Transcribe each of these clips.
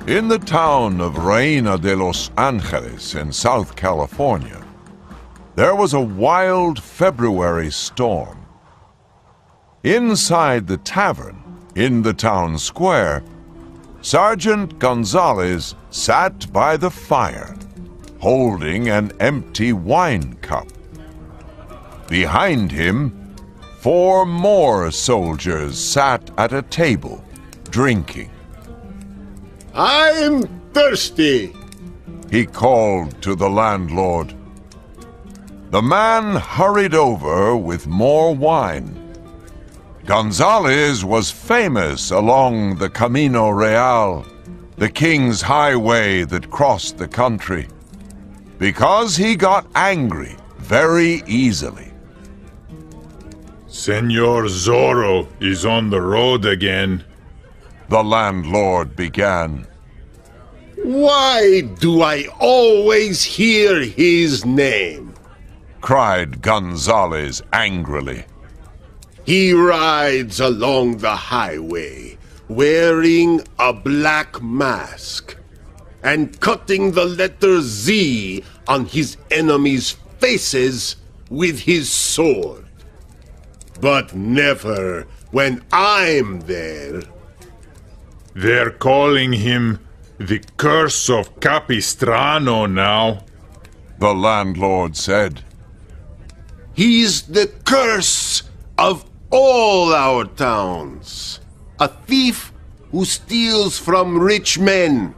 In the town of Reina de los Angeles in South California, there was a wild February storm. Inside the tavern, in the town square, Sergeant Gonzalez sat by the fire, holding an empty wine cup. Behind him, 4 more soldiers sat at a table, drinking. "I'm thirsty," he called to the landlord. The man hurried over with more wine. Gonzalez was famous along the Camino Real, the king's highway that crossed the country, because he got angry very easily. "Senor Zorro is on the road again," the landlord began. "Why do I always hear his name?" cried Gonzalez angrily. "He rides along the highway wearing a black mask and cutting the letter Z on his enemies' faces with his sword. But never when I'm there." "They're calling him the Curse of Capistrano now," the landlord said. "He's the curse of all our towns. A thief who steals from rich men.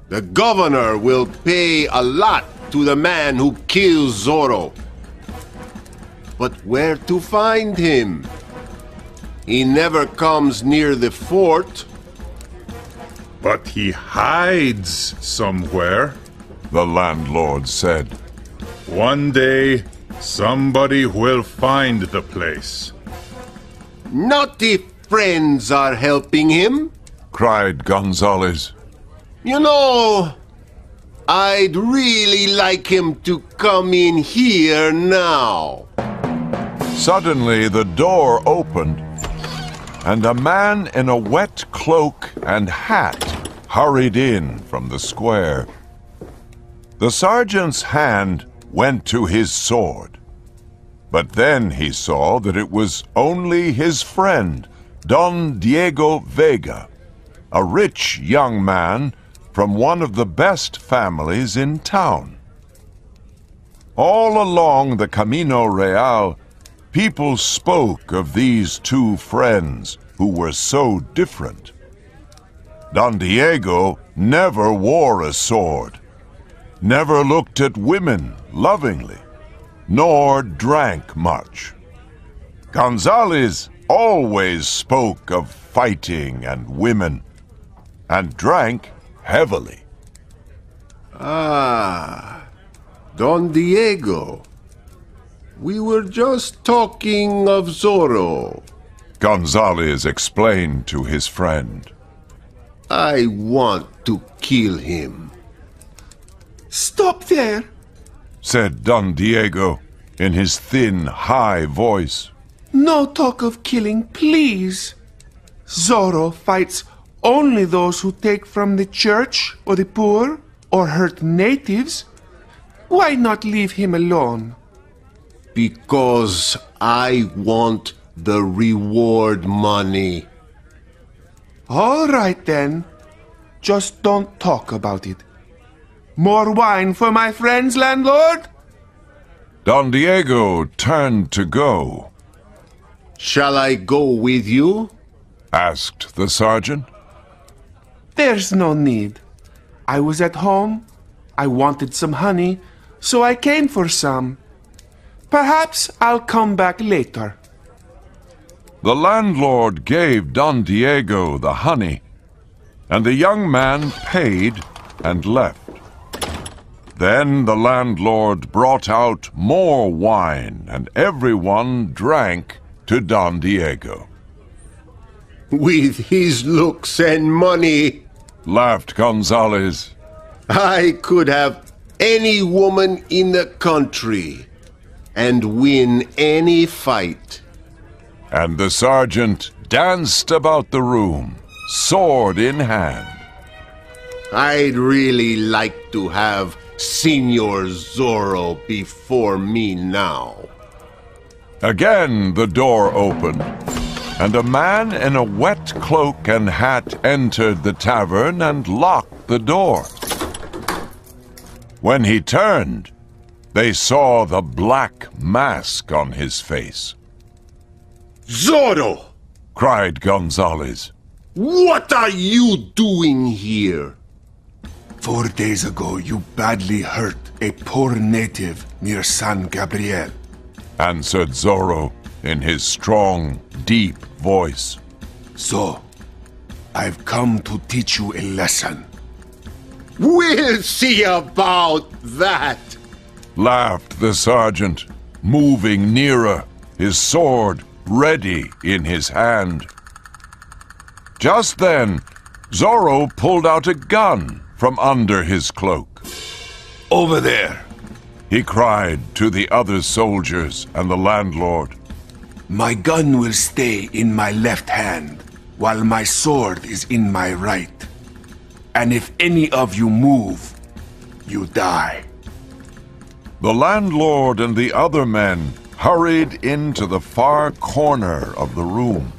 The governor will pay a lot to the man who kills Zorro. But where to find him? He never comes near the fort." "But he hides somewhere," the landlord said. "One day, somebody will find the place." "Not if friends are helping him," cried Gonzalez. "You know, I'd really like him to come in here now." Suddenly the door opened, and a man in a wet cloak and hat hurried in from the square. The sergeant's hand went to his sword, but then he saw that it was only his friend, Don Diego Vega, a rich young man from one of the best families in town. All along the Camino Real, people spoke of these 2 friends who were so different. Don Diego never wore a sword, never looked at women lovingly, nor drank much. Gonzalez always spoke of fighting and women, and drank heavily. "Ah, Don Diego. We were just talking of Zorro," Gonzalez explained to his friend. "I want to kill him." "Stop there," said Don Diego in his thin, high voice. "No talk of killing, please. Zorro fights only those who take from the church or the poor or hurt natives. Why not leave him alone?" "Because I want the reward money." All right then. Just don't talk about it. More wine for my friends, landlord? Don Diego turned to go. "Shall I go with you?" asked the sergeant. There's no need. I was at home. I wanted some honey, so I came for some. Perhaps I'll come back later. The landlord gave Don Diego the honey, and the young man paid and left. Then the landlord brought out more wine, and everyone drank to Don Diego. "With his looks and money," laughed Gonzalez, "I could have any woman in the country and win any fight." and the sergeant danced about the room, sword in hand. I'd really like to have Senor Zorro before me now. Again the door opened, and a man in a wet cloak and hat entered the tavern and locked the door. When he turned, they saw the black mask on his face. Zorro! Cried Gonzales. What are you doing here? 4 days ago, you badly hurt a poor native near San Gabriel. Answered Zorro in his strong, deep voice. So, I've come to teach you a lesson. We'll see about that! Laughed the sergeant, moving nearer, his sword ready in his hand. Just then, Zorro pulled out a gun from under his cloak. Over there. He cried to the other soldiers and the landlord. My gun will stay in my left hand, while my sword is in my right. And if any of you move, you die. The landlord and the other men hurried into the far corner of the room.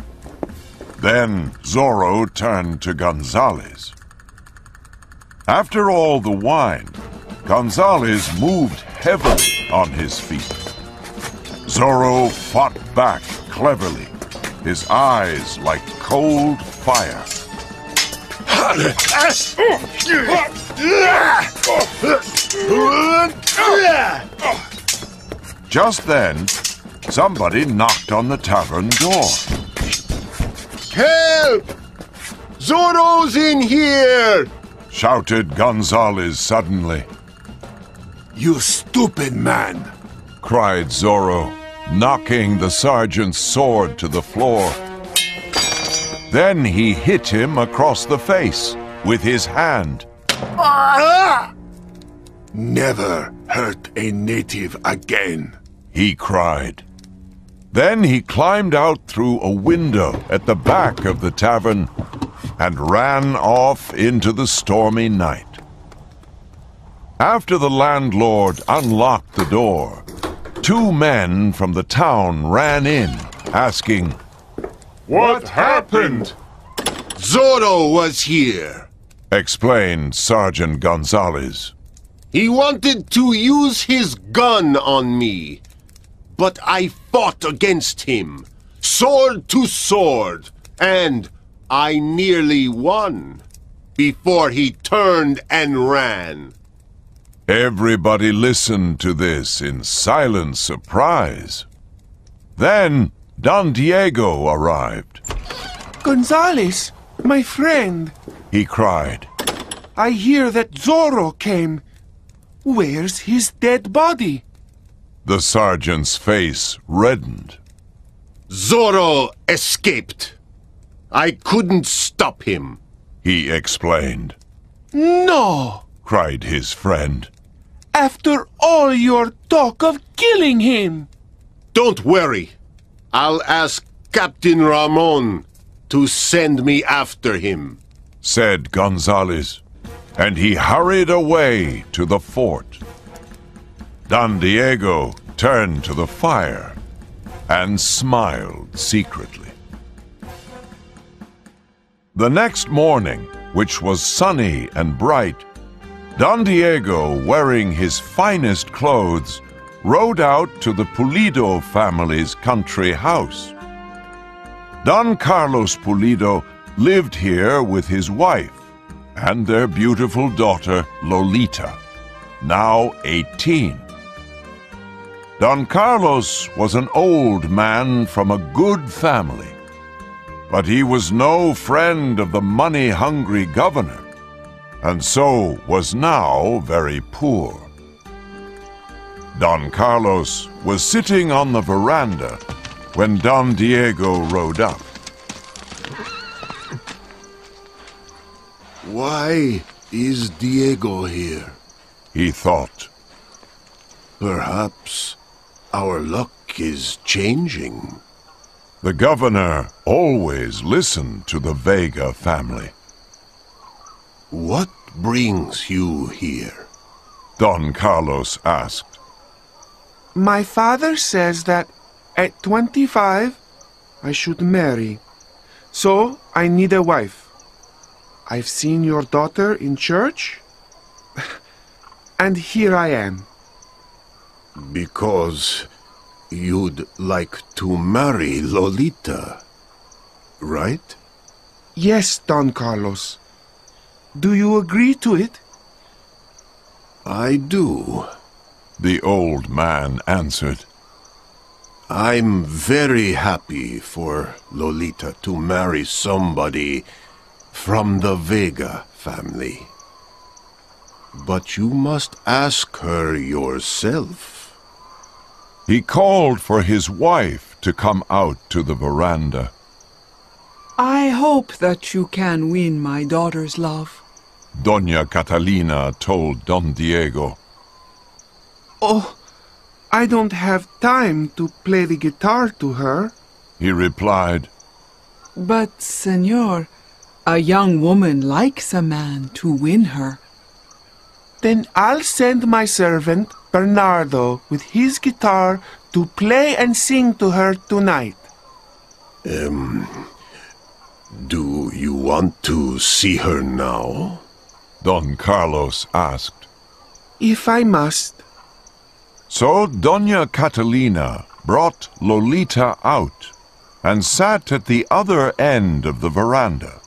Then Zorro turned to Gonzales. After all the wine, Gonzales moved heavily on his feet. Zorro fought back cleverly, his eyes like cold fire. Just then, somebody knocked on the tavern door. Help! Zorro's in here! Shouted Gonzales suddenly. You stupid man! Cried Zorro, knocking the sergeant's sword to the floor. Then he hit him across the face with his hand. Never hurt a native again, He cried. Then he climbed out through a window at the back of the tavern and ran off into the stormy night. After the landlord unlocked the door, 2 men from the town ran in, asking, What happened? Zorro was here. Explained Sergeant Gonzales. He wanted to use his gun on me, but I fought against him, sword to sword, and I nearly won before he turned and ran. Everybody listened to this in silent surprise. Then Don Diego arrived. Gonzales, my friend, He cried. I hear that Zorro came. Where's his dead body? The sergeant's face reddened. Zorro escaped. I couldn't stop him. He explained. No! Cried his friend. After all your talk of killing him! Don't worry. I'll ask Captain Ramon to send me after him. Said Gonzales, and he hurried away to the fort. Don Diego turned to the fire and smiled secretly. The next morning, which was sunny and bright, Don Diego, wearing his finest clothes, rode out to the Pulido family's country house. Don Carlos Pulido lived here with his wife and their beautiful daughter Lolita, now 18. Don Carlos was an old man from a good family, but he was no friend of the money-hungry governor, and so was now very poor. Don Carlos was sitting on the veranda when Don Diego rode up. Why is Diego here? He thought. Perhaps our luck is changing. The governor always listened to the Vega family. What brings you here? Don Carlos asked. My father says that at 25, I should marry. So I need a wife. I've seen your daughter in church, and here I am. Because you'd like to marry Lolita, right? Yes, Don Carlos. Do you agree to it? I do. The old man answered. I'm very happy for Lolita to marry somebody from the Vega family. But you must ask her yourself. He called for his wife to come out to the veranda. I hope that you can win my daughter's love. Doña Catalina told Don Diego. Oh, I don't have time to play the guitar to her. He replied. But, Senor, a young woman likes a man to win her. Then I'll send my servant, Bernardo, with his guitar to play and sing to her tonight. Do you want to see her now? Don Carlos asked. If I must. So Doña Catalina brought Lolita out and sat at the other end of the veranda.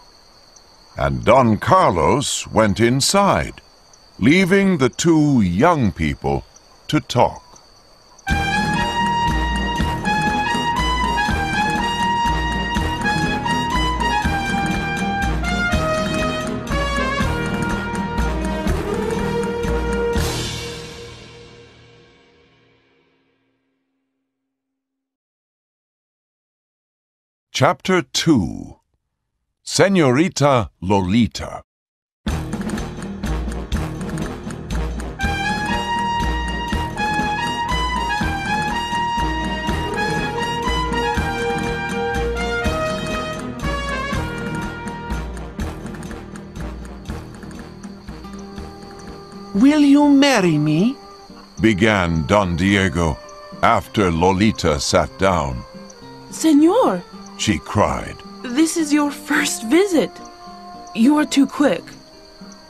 And Don Carlos went inside, leaving the two young people to talk. Chapter 2. Señorita Lolita. Will you marry me? Began Don Diego after Lolita sat down. Senor, She cried. this is your first visit. You are too quick.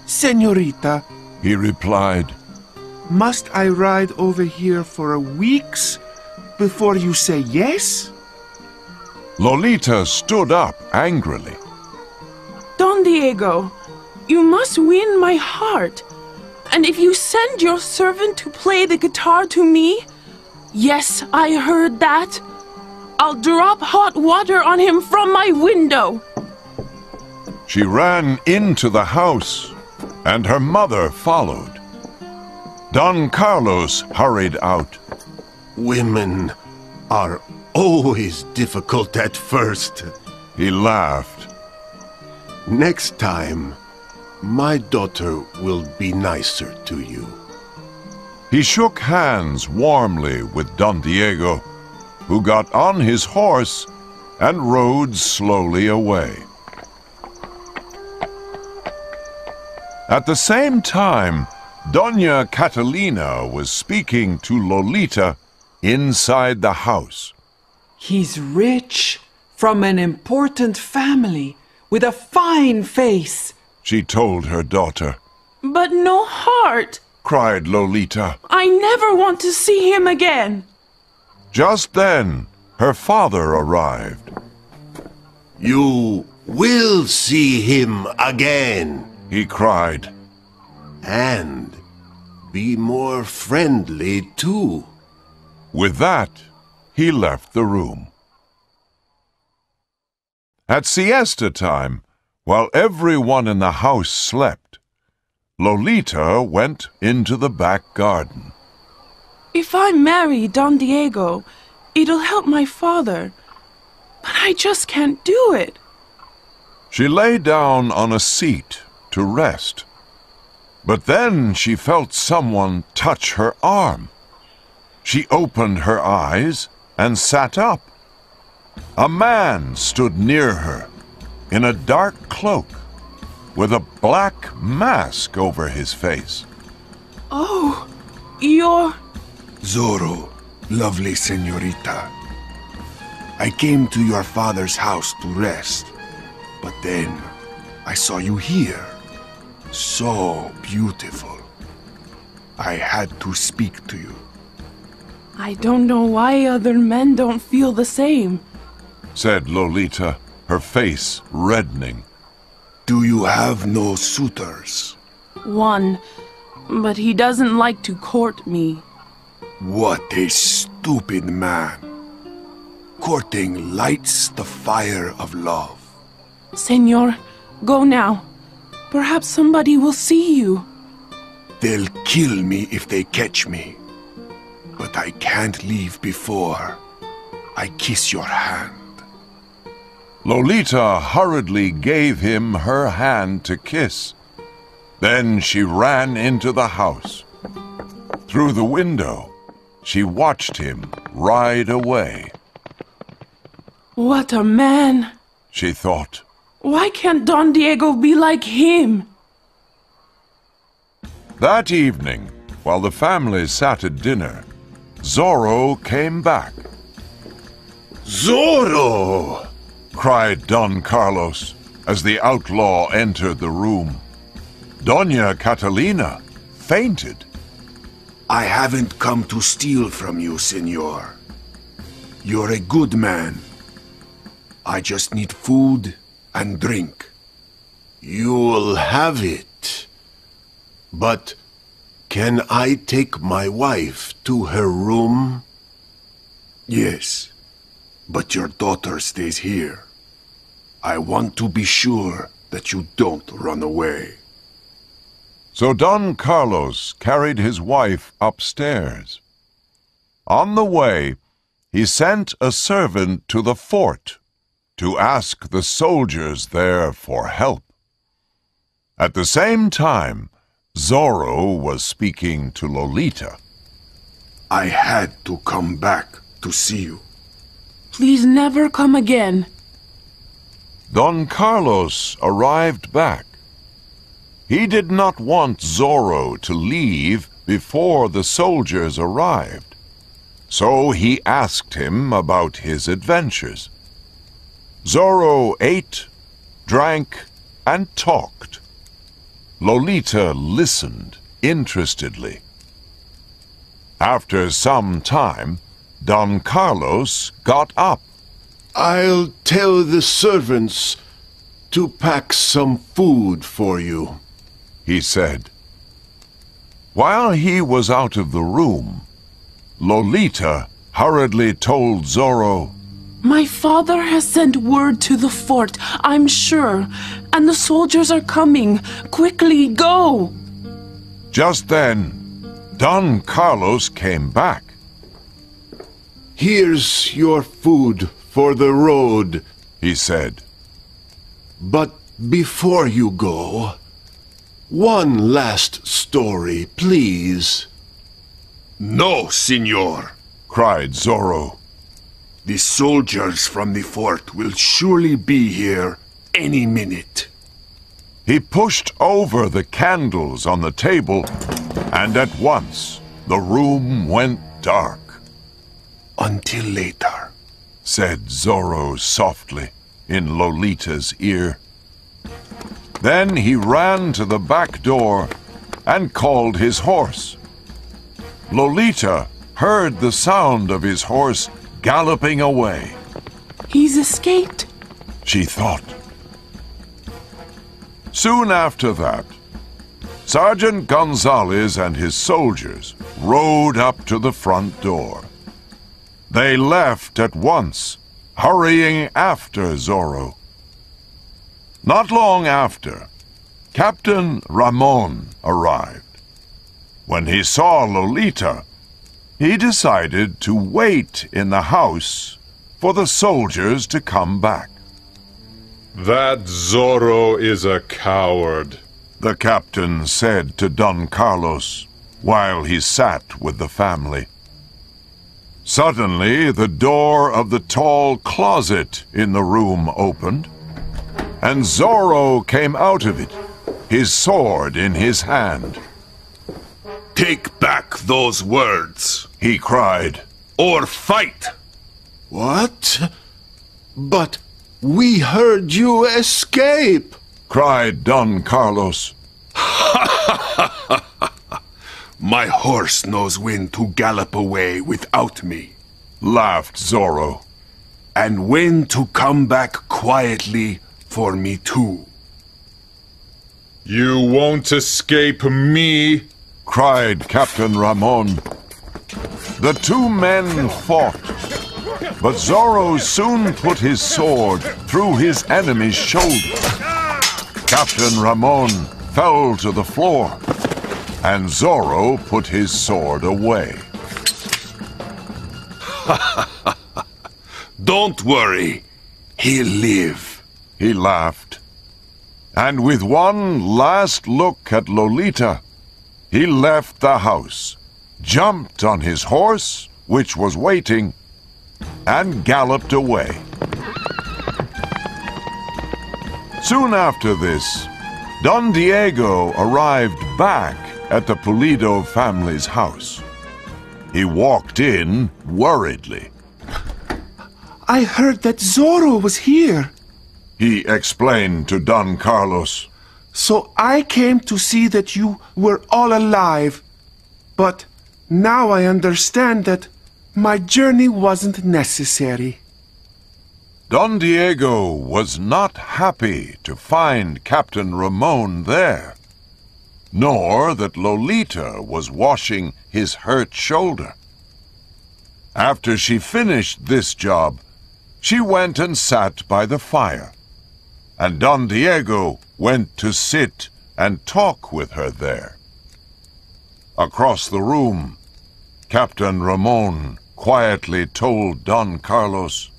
Senorita, He replied. must I ride over here for weeks before you say yes? Lolita stood up angrily. Don Diego, you must win my heart. And if you send your servant to play the guitar to me, yes, I heard that, I'll drop hot water on him from my window. She ran into the house, and her mother followed. Don Carlos hurried out. Women are always difficult at first. He laughed. Next time, my daughter will be nicer to you. He shook hands warmly with Don Diego, who got on his horse and rode slowly away. At the same time, Doña Catalina was speaking to Lolita inside the house. He's rich, from an important family, with a fine face. She told her daughter. But no heart. Cried Lolita. I never want to see him again. Just then, her father arrived. You will see him again. He cried. And be more friendly too. With that, he left the room. At siesta time, while everyone in the house slept, Lolita went into the back garden. If I marry Don Diego, it'll help my father. But I just can't do it. She lay down on a seat to rest. But then she felt someone touch her arm. She opened her eyes and sat up. A man stood near her in a dark cloak. with a black mask over his face. Oh, you're... Zorro, lovely señorita. I came to your father's house to rest, but then I saw you here. So beautiful. I had to speak to you. I don't know why other men don't feel the same, said Lolita, her face reddening. Do you have no suitors? One, but he doesn't like to court me. What a stupid man. Courting lights the fire of love. Senor, go now. Perhaps somebody will see you. They'll kill me if they catch me. But I can't leave before I kiss your hand. Lolita hurriedly gave him her hand to kiss. Then she ran into the house. Through the window, she watched him ride away. What a man! She thought. Why can't Don Diego be like him? That evening, while the family sat at dinner, Zorro came back. Zorro! Cried Don Carlos as the outlaw entered the room. Doña Catalina fainted. I haven't come to steal from you, senor. You're a good man. I just need food and drink. You'll have it. But can I take my wife to her room? Yes, but your daughter stays here. I want to be sure that you don't run away. So Don Carlos carried his wife upstairs. On the way, he sent a servant to the fort to ask the soldiers there for help. At the same time, Zorro was speaking to Lolita. I had to come back to see you. Please never come again. Don Carlos arrived back. He did not want Zorro to leave before the soldiers arrived, so he asked him about his adventures. Zorro ate, drank, and talked. Lolita listened interestedly. After some time, Don Carlos got up. I'll tell the servants to pack some food for you, he said. While he was out of the room, Lolita hurriedly told Zorro, My father has sent word to the fort, I'm sure, and the soldiers are coming. Quickly, go! Just then, Don Carlos came back. Here's your food for the road, he said. But before you go, one last story, please. No, senor, cried Zorro. The soldiers from the fort will surely be here any minute. He pushed over the candles on the table, and at once the room went dark. Until later, said Zorro softly in Lolita's ear. Then he ran to the back door and called his horse. Lolita heard the sound of his horse galloping away. He's escaped, she thought. Soon after that, Sergeant Gonzalez and his soldiers rode up to the front door. They left at once, hurrying after Zorro. Not long after, Captain Ramon arrived. When he saw Lolita, he decided to wait in the house for the soldiers to come back. That Zorro is a coward, the captain said to Don Carlos while he sat with the family. Suddenly, the door of the tall closet in the room opened, and Zorro came out of it, his sword in his hand. Take back those words, he cried, or fight! What? But we heard you escape! cried Don Carlos. My horse knows when to gallop away without me, laughed Zorro. And when to come back quietly for me too. You won't escape me, cried Captain Ramon. The two men fought, but Zorro soon put his sword through his enemy's shoulder. Captain Ramon fell to the floor, and Zorro put his sword away. Don't worry, he'll live, he laughed. And with one last look at Lolita, he left the house, jumped on his horse, which was waiting, and galloped away. Soon after this, Don Diego arrived back at the Pulido family's house. He walked in worriedly. I heard that Zorro was here, he explained to Don Carlos. so I came to see that you were all alive. But now I understand that my journey wasn't necessary. Don Diego was not happy to find Captain Ramon there, nor that Lolita was washing his hurt shoulder. After she finished this job, she went and sat by the fire, and Don Diego went to sit and talk with her there. Across the room, Captain Ramon quietly told Don Carlos,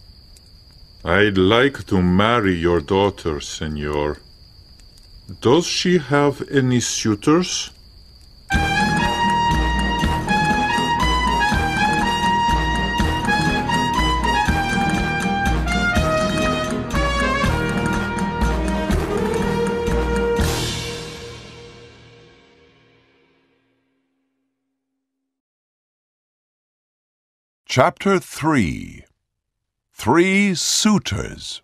I'd like to marry your daughter, senor. Does she have any suitors? Chapter 3. 3 Suitors.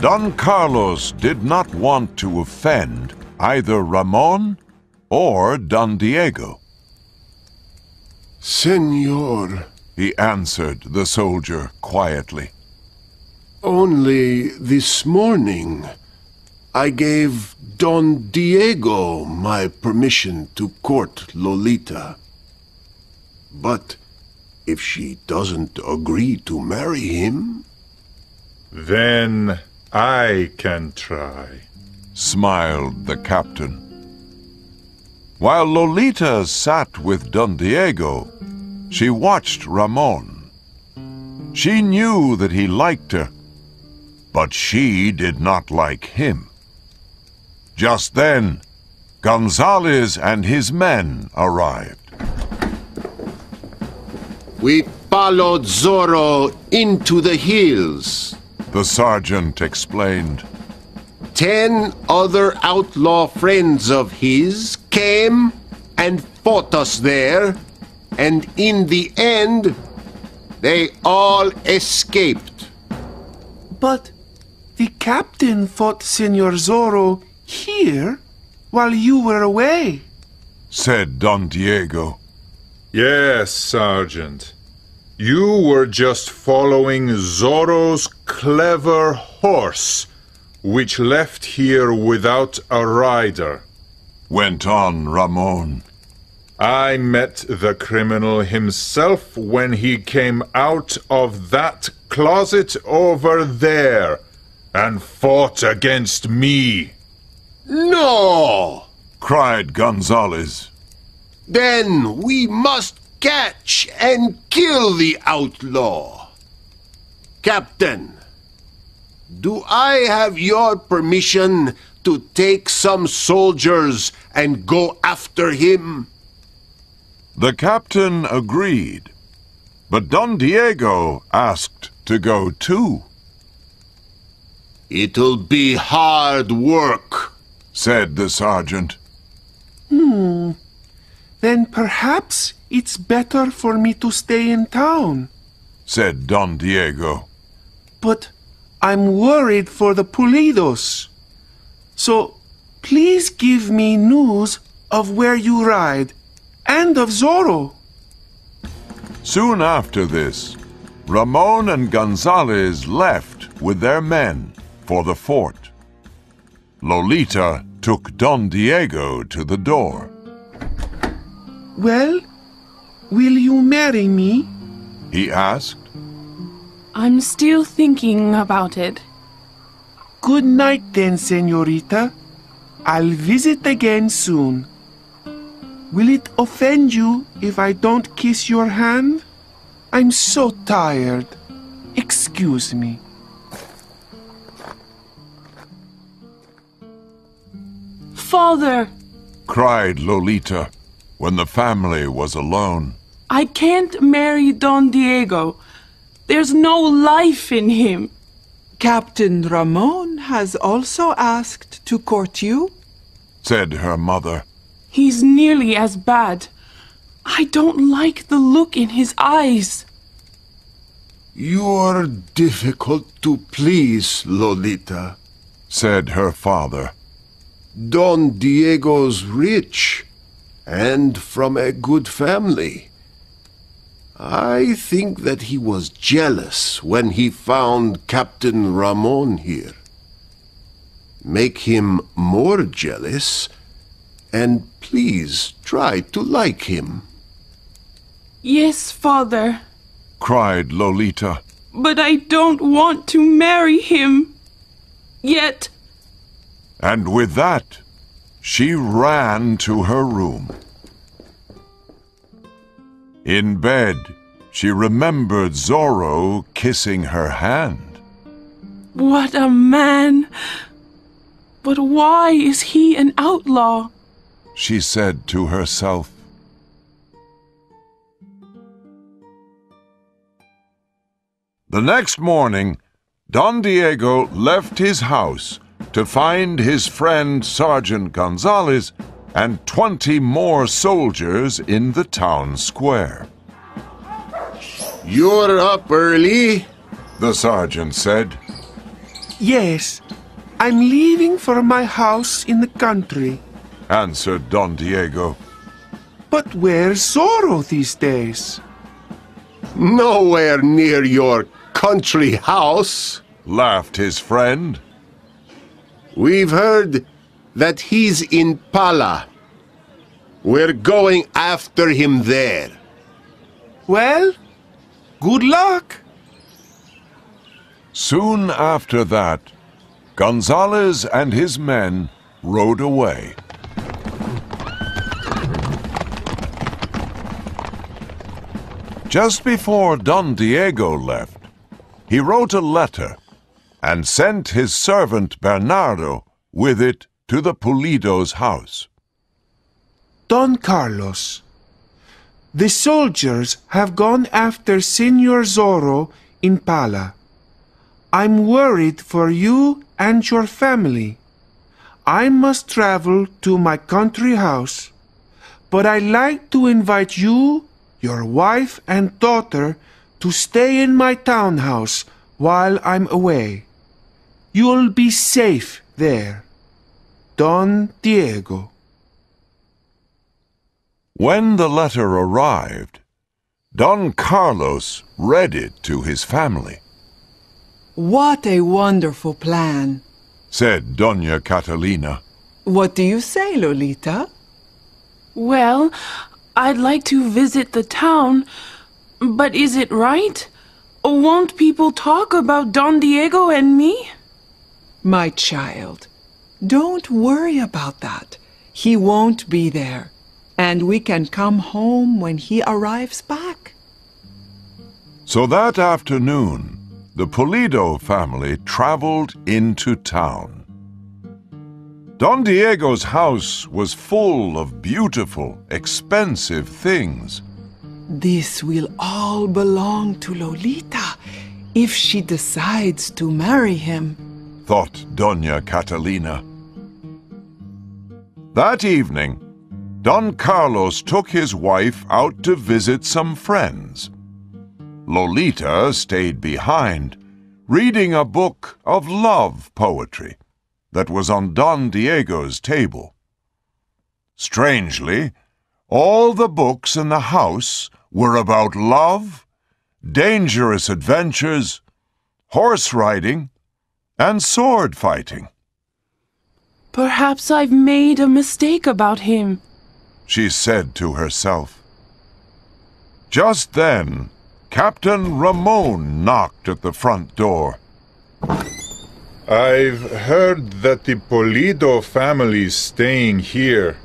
Don Carlos did not want to offend either Ramon or Don Diego. Senor, He answered the soldier quietly. only this morning I gave Don Diego my permission to court Lolita. But if she doesn't agree to marry him, Then I can try. Smiled the captain. While Lolita sat with Don Diego, she watched Ramon. She knew that he liked her, but she did not like him. Just then, Gonzalez and his men arrived. we followed Zorro into the hills. The sergeant explained. 10 other outlaw friends of his came and fought us there, and in the end, they all escaped. But the captain fought Senor Zorro here while you were away. Said Don Diego. Yes, Sergeant. You were just following Zorro's clever horse, which left here without a rider. Went on Ramon. I met the criminal himself when he came out of that closet over there and fought against me. No! Cried Gonzalez. Then we must catch and kill the outlaw. Captain, do I have your permission to take some soldiers and go after him? The captain agreed, but Don Diego asked to go too. It'll be hard work, said the sergeant. Then perhaps it's better for me to stay in town, said Don Diego. But I'm worried for the Pulidos. So please give me news of where you ride and of Zorro. Soon after this, Ramon and Gonzalez left with their men for the fort. Lolita took Don Diego to the door. Well, will you marry me? He asked. I'm still thinking about it. Good night then, señorita. I'll visit again soon. Will it offend you if I don't kiss your hand? I'm so tired. Excuse me. Father, Cried Lolita when the family was alone. I can't marry Don Diego. There's no life in him. Captain Ramon has also asked to court you. Said her mother. He's nearly as bad. I don't like the look in his eyes. You're difficult to please, Lolita. Said her father. Don Diego's rich and from a good family. I think that he was jealous when he found Captain Ramon here. Make him more jealous, and please try to like him. Yes, Father, Cried Lolita. but I don't want to marry him. Yet. And with that, she ran to her room. In bed, she remembered Zorro kissing her hand. What a man! But why is he an outlaw? She said to herself. The next morning, Don Diego left his house to find his friend Sergeant Gonzalez and 20 more soldiers in the town square. You're up early? The sergeant said. Yes, I'm leaving for my house in the country. Answered Don Diego. But where's Zorro these days? Nowhere near your country house. Laughed his friend. We've heard that he's in Pala. We're going after him there. Well, good luck. Soon after that, Gonzalez and his men rode away. Just before Don Diego left, he wrote a letter and sent his servant Bernardo with it to the Pulido's house. Don Carlos, the soldiers have gone after Señor Zorro in Pala. I'm worried for you and your family. I must travel to my country house, but I'd like to invite you, your wife and daughter, to stay in my townhouse while I'm away. You'll be safe there. Don Diego. When the letter arrived, Don Carlos read it to his family. What a wonderful plan. Said Doña Catalina. What do you say, Lolita? Well, I'd like to visit the town, but is it right? Won't people talk about Don Diego and me? My child, don't worry about that. He won't be there, and we can come home when he arrives back. So that afternoon, the Pulido family traveled into town. Don Diego's house was full of beautiful, expensive things. This will all belong to Lolita if she decides to marry him, thought Doña Catalina. That evening, Don Carlos took his wife out to visit some friends. Lolita stayed behind, reading a book of love poetry that was on Don Diego's table. Strangely, all the books in the house were about love, dangerous adventures, horse riding, and sword fighting. Perhaps I've made a mistake about him, she said to herself. Just then, Captain Ramon knocked at the front door. I've heard that the Polido family's staying here,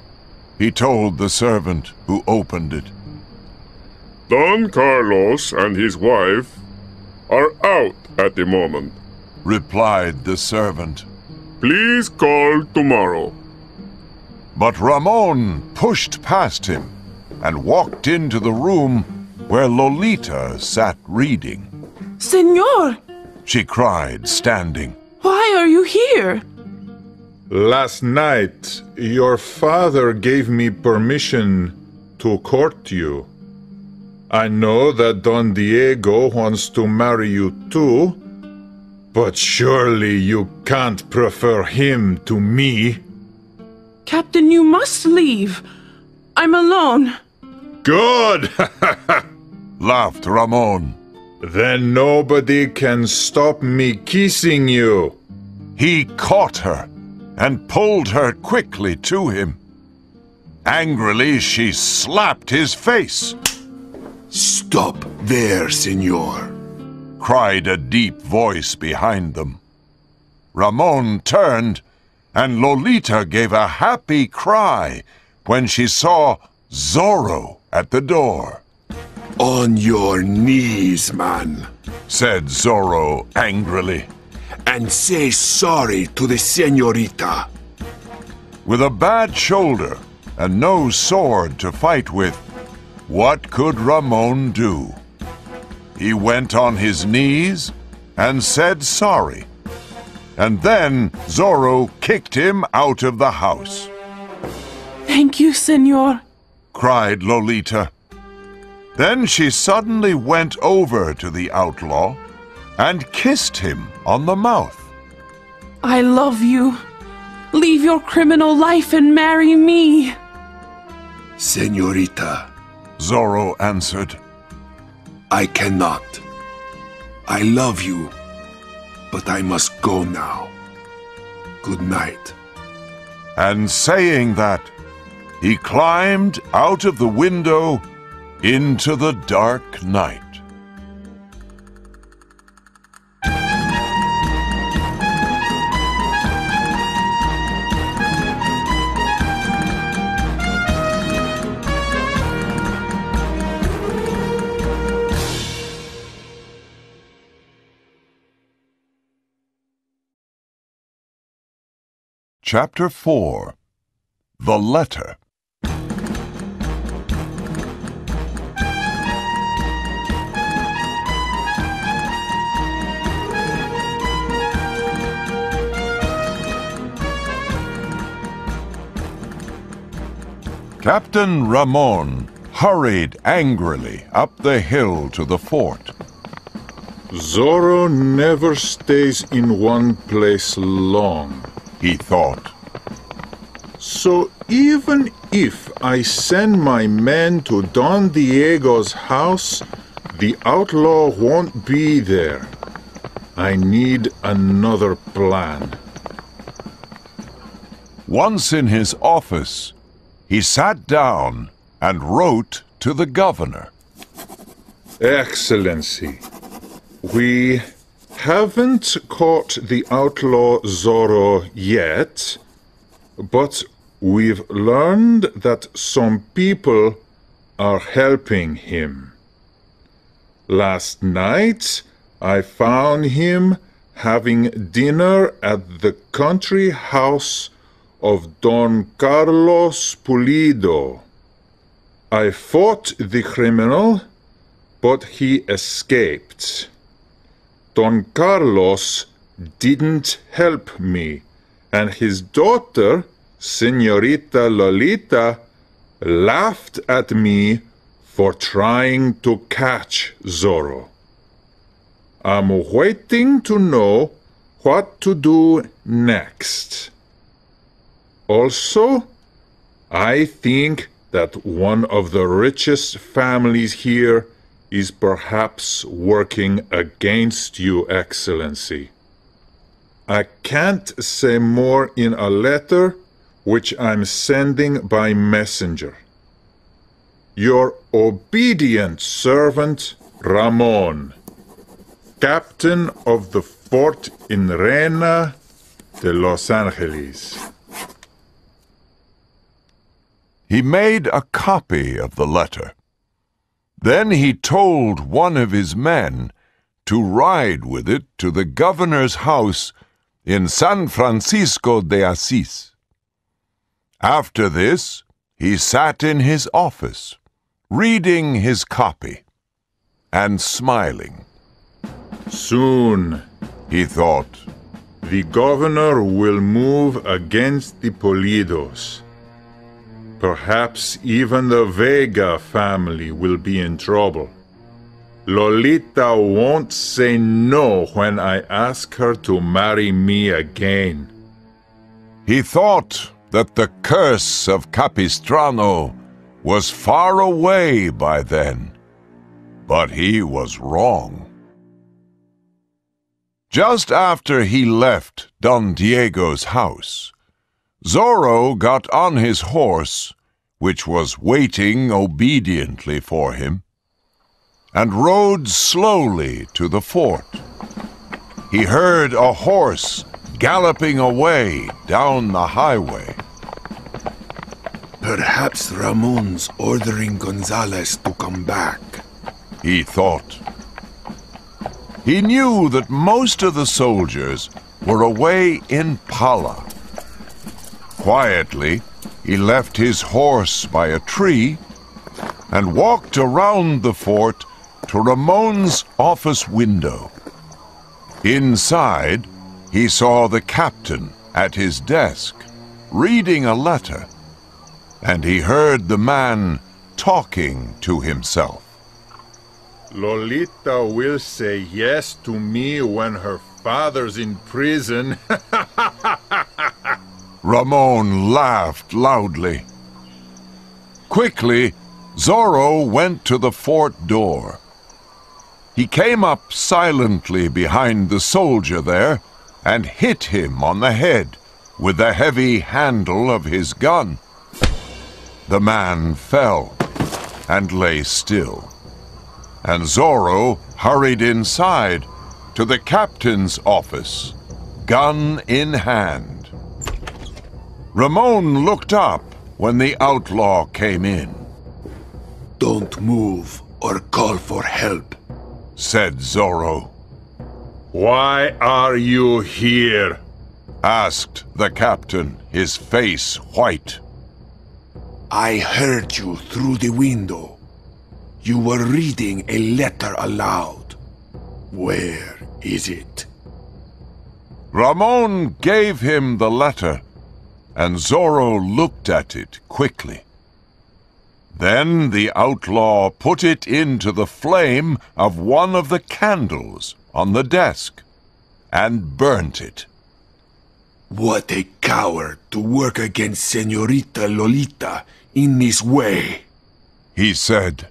he told the servant who opened it. Don Carlos and his wife are out at the moment, replied the servant. Please call tomorrow. But Ramon pushed past him and walked into the room where Lolita sat reading. Senor! She cried, standing. Why are you here? Last night, your father gave me permission to court you. I know that Don Diego wants to marry you too, but surely you can't prefer him to me. Captain, you must leave. I'm alone. Good! laughed Ramon. Then nobody can stop me kissing you. He caught her and pulled her quickly to him. Angrily, she slapped his face. Stop there, senor, cried a deep voice behind them. Ramon turned, and Lolita gave a happy cry when she saw Zorro at the door. On your knees, man, said Zorro angrily, and say sorry to the señorita. With a bad shoulder and no sword to fight with, what could Ramon do? He went on his knees and said sorry. And then Zorro kicked him out of the house. Thank you, senor, cried Lolita. Then she suddenly went over to the outlaw and kissed him on the mouth. I love you. Leave your criminal life and marry me. Señorita, Zorro answered, I cannot. I love you, but I must go now. Good night. And saying that, he climbed out of the window into the dark night. Chapter 4. The Letter. Captain Ramon hurried angrily up the hill to the fort. Zorro never stays in one place long, he thought. So even if I send my men to Don Diego's house, the outlaw won't be there. I need another plan. Once in his office, he sat down and wrote to the governor. Excellency, we haven't caught the outlaw Zorro yet, but we've learned that some people are helping him. Last night, I found him having dinner at the country house of Don Carlos Pulido. I fought the criminal, but he escaped. Don Carlos didn't help me, and his daughter, Señorita Lolita, laughed at me for trying to catch Zorro. I'm waiting to know what to do next. Also, I think that one of the richest families here is perhaps working against you, Excellency. I can't say more in a letter which I'm sending by messenger. Your obedient servant, Ramon, Captain of the Fort in Reina de Los Angeles. He made a copy of the letter. Then he told one of his men to ride with it to the governor's house in San Francisco de Asís. After this, he sat in his office, reading his copy and smiling. Soon, he thought, the governor will move against the Pulidos. Perhaps even the Vega family will be in trouble. Lolita won't say no when I ask her to marry me again. He thought that the curse of Capistrano was far away by then, but he was wrong. Just after he left Don Diego's house, Zorro got on his horse, which was waiting obediently for him, and rode slowly to the fort. He heard a horse galloping away down the highway. Perhaps Ramon's ordering Gonzalez to come back, he thought. He knew that most of the soldiers were away in Pala. Quietly, he left his horse by a tree and walked around the fort to Ramon's office window. Inside, he saw the captain at his desk, reading a letter, and he heard the man talking to himself. Lolita will say yes to me when her father's in prison. Ramon laughed loudly. Quickly, Zorro went to the fort door. He came up silently behind the soldier there and hit him on the head with the heavy handle of his gun. The man fell and lay still, and Zorro hurried inside to the captain's office, gun in hand. Ramon looked up when the outlaw came in. "Don't move or call for help," said Zorro. Why are you here? Asked the captain, his face white. "I heard you through the window. You were reading a letter aloud. Where is it?" Ramon gave him the letter, and Zorro looked at it quickly. Then the outlaw put it into the flame of one of the candles on the desk and burnt it. "What a coward to work against Señorita Lolita in this way," he said.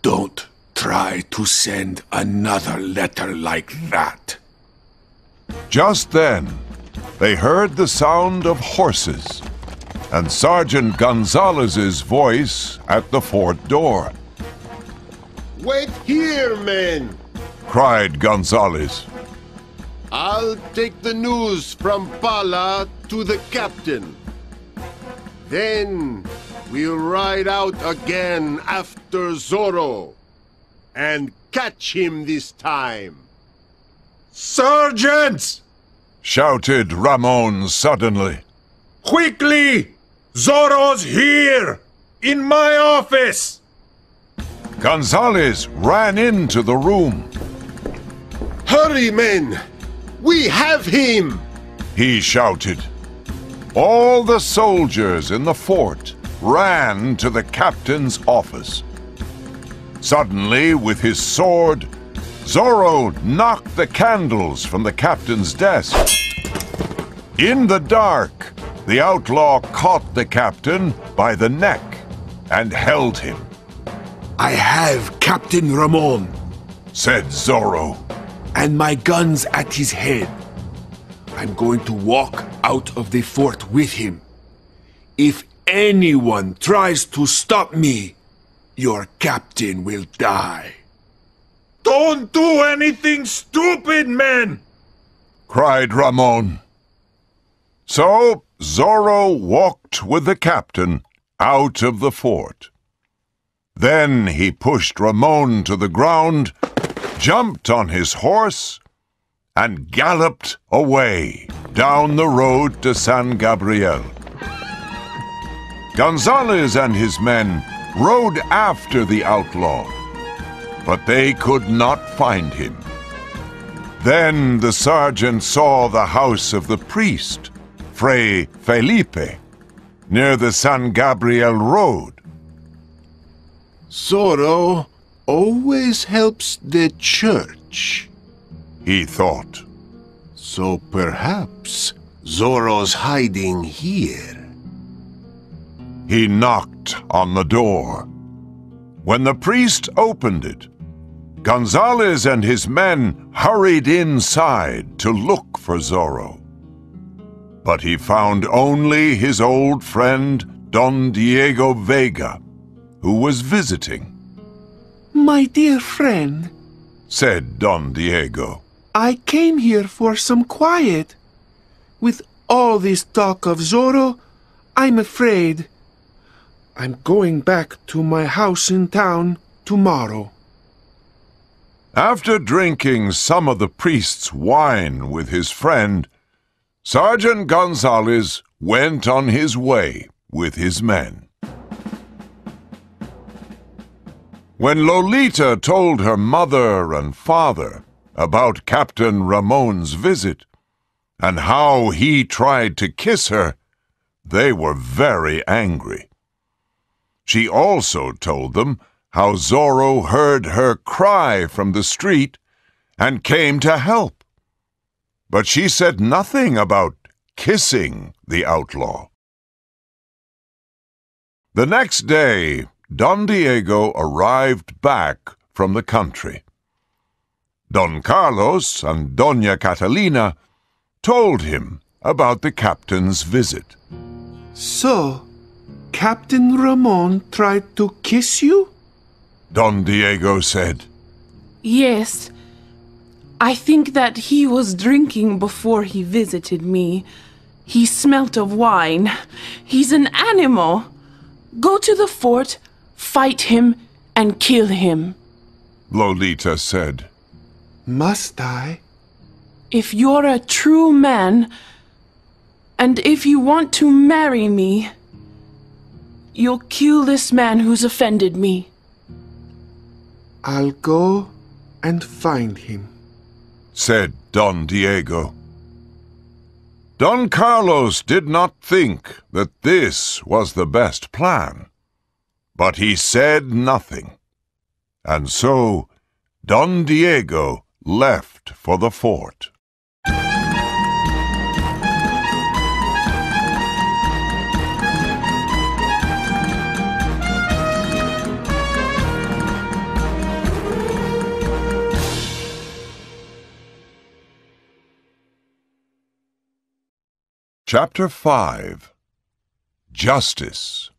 "Don't try to send another letter like that." Just then, they heard the sound of horses and Sergeant Gonzalez's voice at the fort door. "Wait here, men!" cried Gonzalez. "I'll take the news from Pala to the captain. Then we'll ride out again after Zorro and catch him this time." Sergeant! Shouted Ramon suddenly. Quickly! Zorro's here! In my office! Gonzalez ran into the room. Hurry, men! We have him! He shouted. All the soldiers in the fort ran to the captain's office. Suddenly, with his sword, Zorro knocked the candles from the captain's desk. In the dark, the outlaw caught the captain by the neck and held him. I have Captain Ramon, said Zorro, and my gun's at his head. I'm going to walk out of the fort with him. If anyone tries to stop me, your captain will die. Don't do anything stupid, men! cried Ramon. So Zorro walked with the captain out of the fort. Then he pushed Ramon to the ground, jumped on his horse, and galloped away down the road to San Gabriel. Gonzalez and his men rode after the outlaw, but they could not find him. Then the sergeant saw the house of the priest, Fray Felipe, near the San Gabriel road. Zorro always helps the church, he thought. So perhaps Zorro's hiding here. He knocked on the door. When the priest opened it, Gonzalez and his men hurried inside to look for Zorro. But he found only his old friend Don Diego Vega, who was visiting. My dear friend, said Don Diego, I came here for some quiet. With all this talk of Zorro, I'm afraid. I'm going back to my house in town tomorrow. After drinking some of the priest's wine with his friend, Sergeant Gonzalez went on his way with his men. When Lolita told her mother and father about Captain Ramon's visit and how he tried to kiss her, they were very angry. She also told them how Zorro heard her cry from the street and came to help. But she said nothing about kissing the outlaw. The next day, Don Diego arrived back from the country. Don Carlos and Doña Catalina told him about the captain's visit. So, Captain Ramon tried to kiss you? Don Diego said. Yes. I think that he was drinking before he visited me. He smelt of wine. He's an animal. Go to the fort, fight him, and kill him. Lolita said. Must I? If you're a true man, and if you want to marry me, you'll kill this man who's offended me. I'll go and find him, said Don Diego. Don Carlos did not think that this was the best plan, but he said nothing, and so Don Diego left for the fort. Chapter 5. Justice.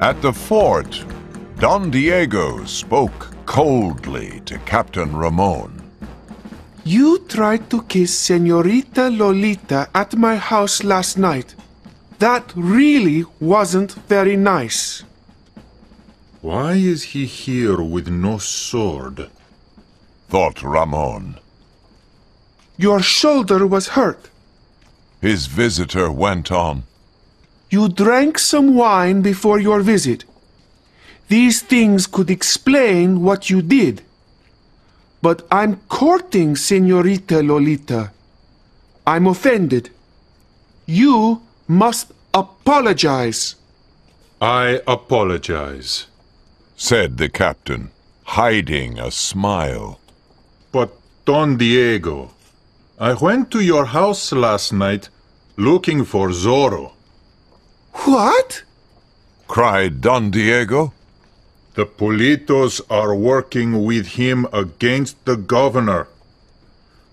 At the fort, Don Diego spoke coldly to Captain Ramon. You tried to kiss Señorita Lolita at my house last night. That really wasn't very nice. Why is he here with no sword? Thought Ramon. Your shoulder was hurt. His visitor went on. You drank some wine before your visit. These things could explain what you did. But I'm courting Señorita Lolita. I'm offended. You must apologize. I apologize. Said the captain, hiding a smile. But, Don Diego, I went to your house last night looking for Zorro. What? Cried Don Diego. The Pulitos are working with him against the governor.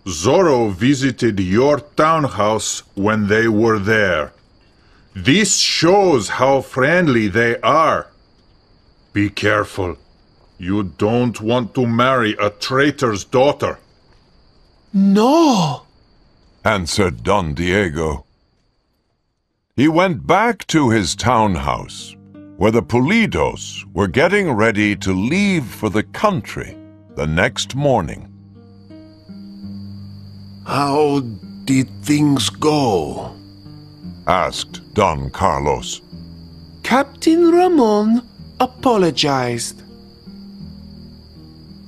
Zorro visited your townhouse when they were there. This shows how friendly they are. Be careful. You don't want to marry a traitor's daughter. No, Answered Don Diego. He went back to his townhouse, where the Pulidos were getting ready to leave for the country the next morning. How did things go? Asked Don Carlos. Captain Ramon apologized.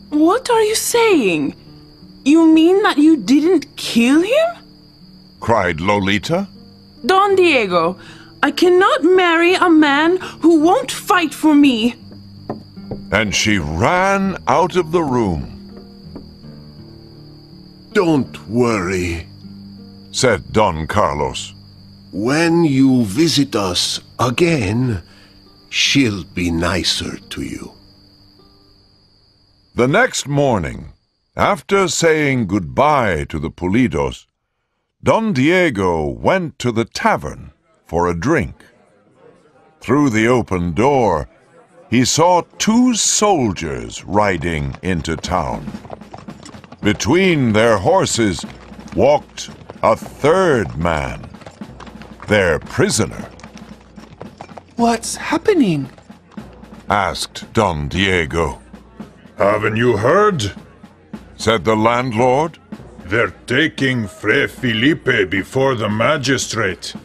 What are you saying? You mean that you didn't kill him? Cried Lolita. Don Diego, I cannot marry a man who won't fight for me. And she ran out of the room. Don't worry. Said Don Carlos. When you visit us again, she'll be nicer to you. The next morning, after saying goodbye to the Pulidos, Don Diego went to the tavern for a drink. Through the open door, he saw two soldiers riding into town. Between their horses walked a third man, their prisoner. What's happening? Asked Don Diego. Haven't you heard? Said the landlord. They're taking Fray Felipe before the magistrate.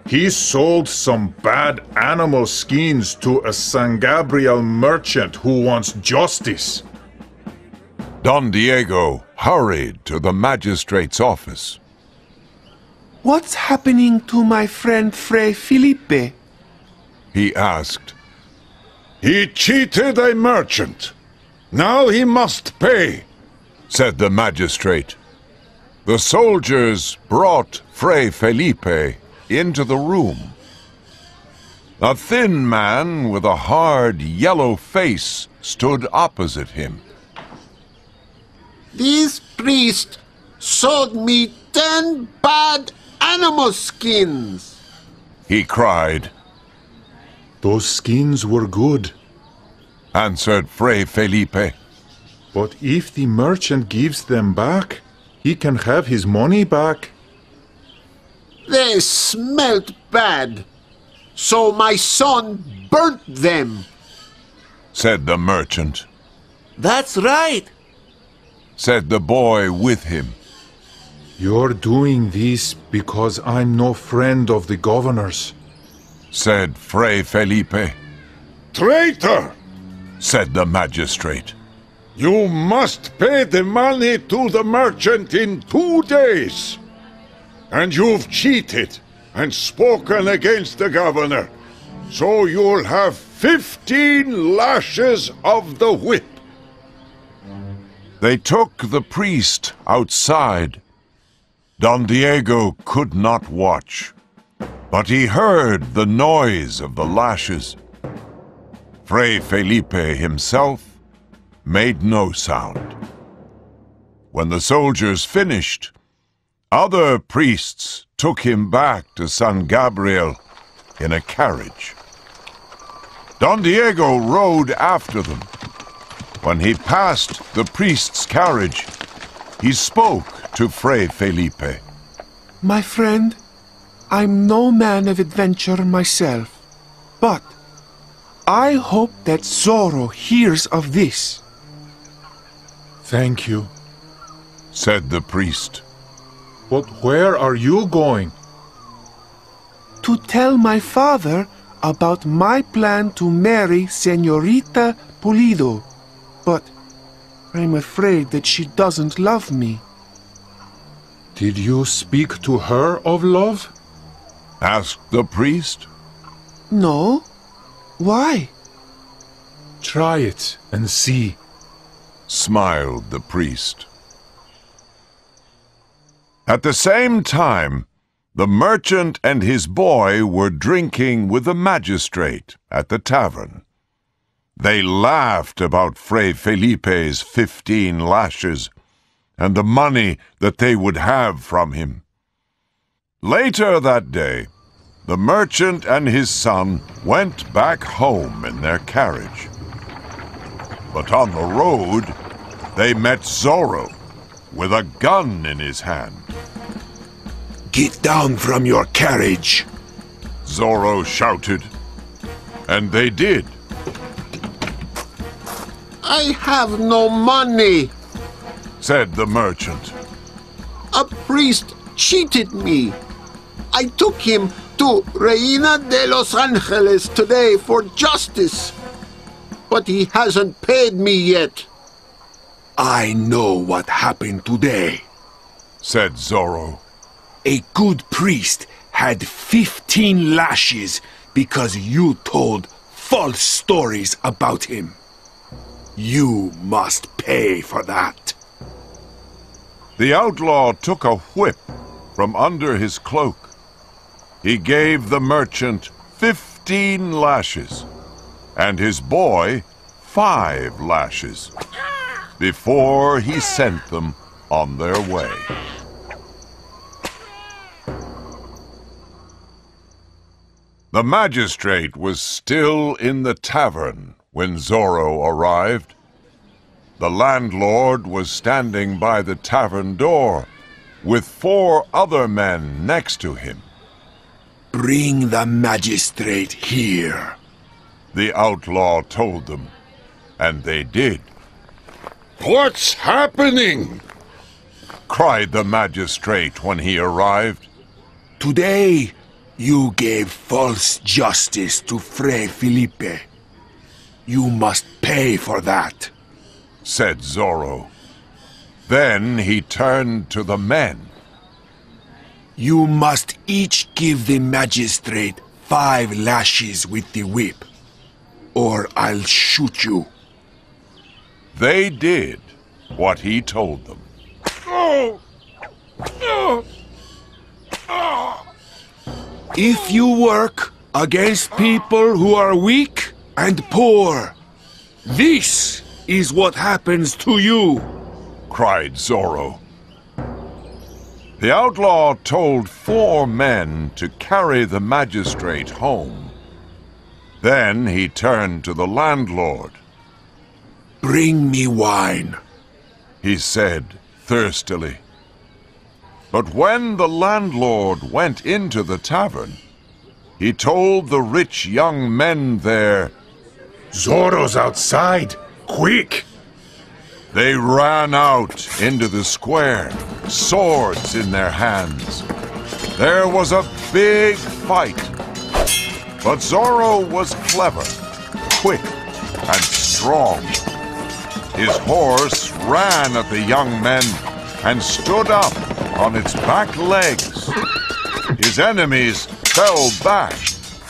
He sold some bad animal skins to a San Gabriel merchant who wants justice. Don Diego hurried to the magistrate's office. What's happening to my friend Fray Felipe? He asked. He cheated a merchant. Now he must pay, Said the magistrate. The soldiers brought Fray Felipe into the room. A thin man with a hard yellow face stood opposite him. This priest sold me 10 bad animal skins. He cried. Those skins were good. Answered Fray Felipe. But if the merchant gives them back, he can have his money back. They smelt bad, so my son burnt them. Said the merchant. That's right. Said the boy with him. You're doing this because I'm no friend of the governor's. Said Fray Felipe. Traitor! Said the magistrate. You must pay the money to the merchant in 2 days. And you've cheated and spoken against the governor, so you'll have 15 lashes of the whip. They took the priest outside. Don Diego could not watch, but he heard the noise of the lashes. Fray Felipe himself made no sound. When the soldiers finished, other priests took him back to San Gabriel in a carriage. Don Diego rode after them. When he passed the priest's carriage, he spoke to Fray Felipe. My friend, I'm no man of adventure myself, but I hope that Zorro hears of this. Thank you. said the priest. But where are you going? To tell my father about my plan to marry Señorita Pulido, but I'm afraid that she doesn't love me. Did you speak to her of love? Asked the priest. No? Why? Try it and see. Smiled the priest. At the same time, the merchant and his boy were drinking with the magistrate at the tavern. They laughed about Fray Felipe's 15 lashes and the money that they would have from him. Later that day, the merchant and his son went back home in their carriage. But on the road, they met Zorro with a gun in his hand. Get down from your carriage! Zorro shouted, and they did. I have no money. Said the merchant. A priest cheated me. I took him to Reina de los Angeles today for justice, but he hasn't paid me yet. I know what happened today. Said Zorro. A good priest had 15 lashes because you told false stories about him. You must pay for that. The outlaw took a whip from under his cloak. He gave the merchant 15 lashes, and his boy 5 lashes, before he sent them on their way. The magistrate was still in the tavern when Zorro arrived. The landlord was standing by the tavern door, with 4 other men next to him. Bring the magistrate here. The outlaw told them, and they did. What's happening? Cried the magistrate when he arrived. Today, you gave false justice to Fray Felipe. You must pay for that, said Zorro. Then he turned to the men. You must each give the magistrate 5 lashes with the whip, or I'll shoot you. They did what he told them. If you work against people who are weak and poor, this is what happens to you, cried Zorro. The outlaw told 4 men to carry the magistrate home. Then he turned to the landlord. Bring me wine, he said thirstily. But when the landlord went into the tavern, he told the rich young men there, Zorro's outside! Quick! They ran out into the square, swords in their hands. There was a big fight. But Zorro was clever, quick, and strong. His horse ran at the young men and stood up on its back legs. His enemies fell back,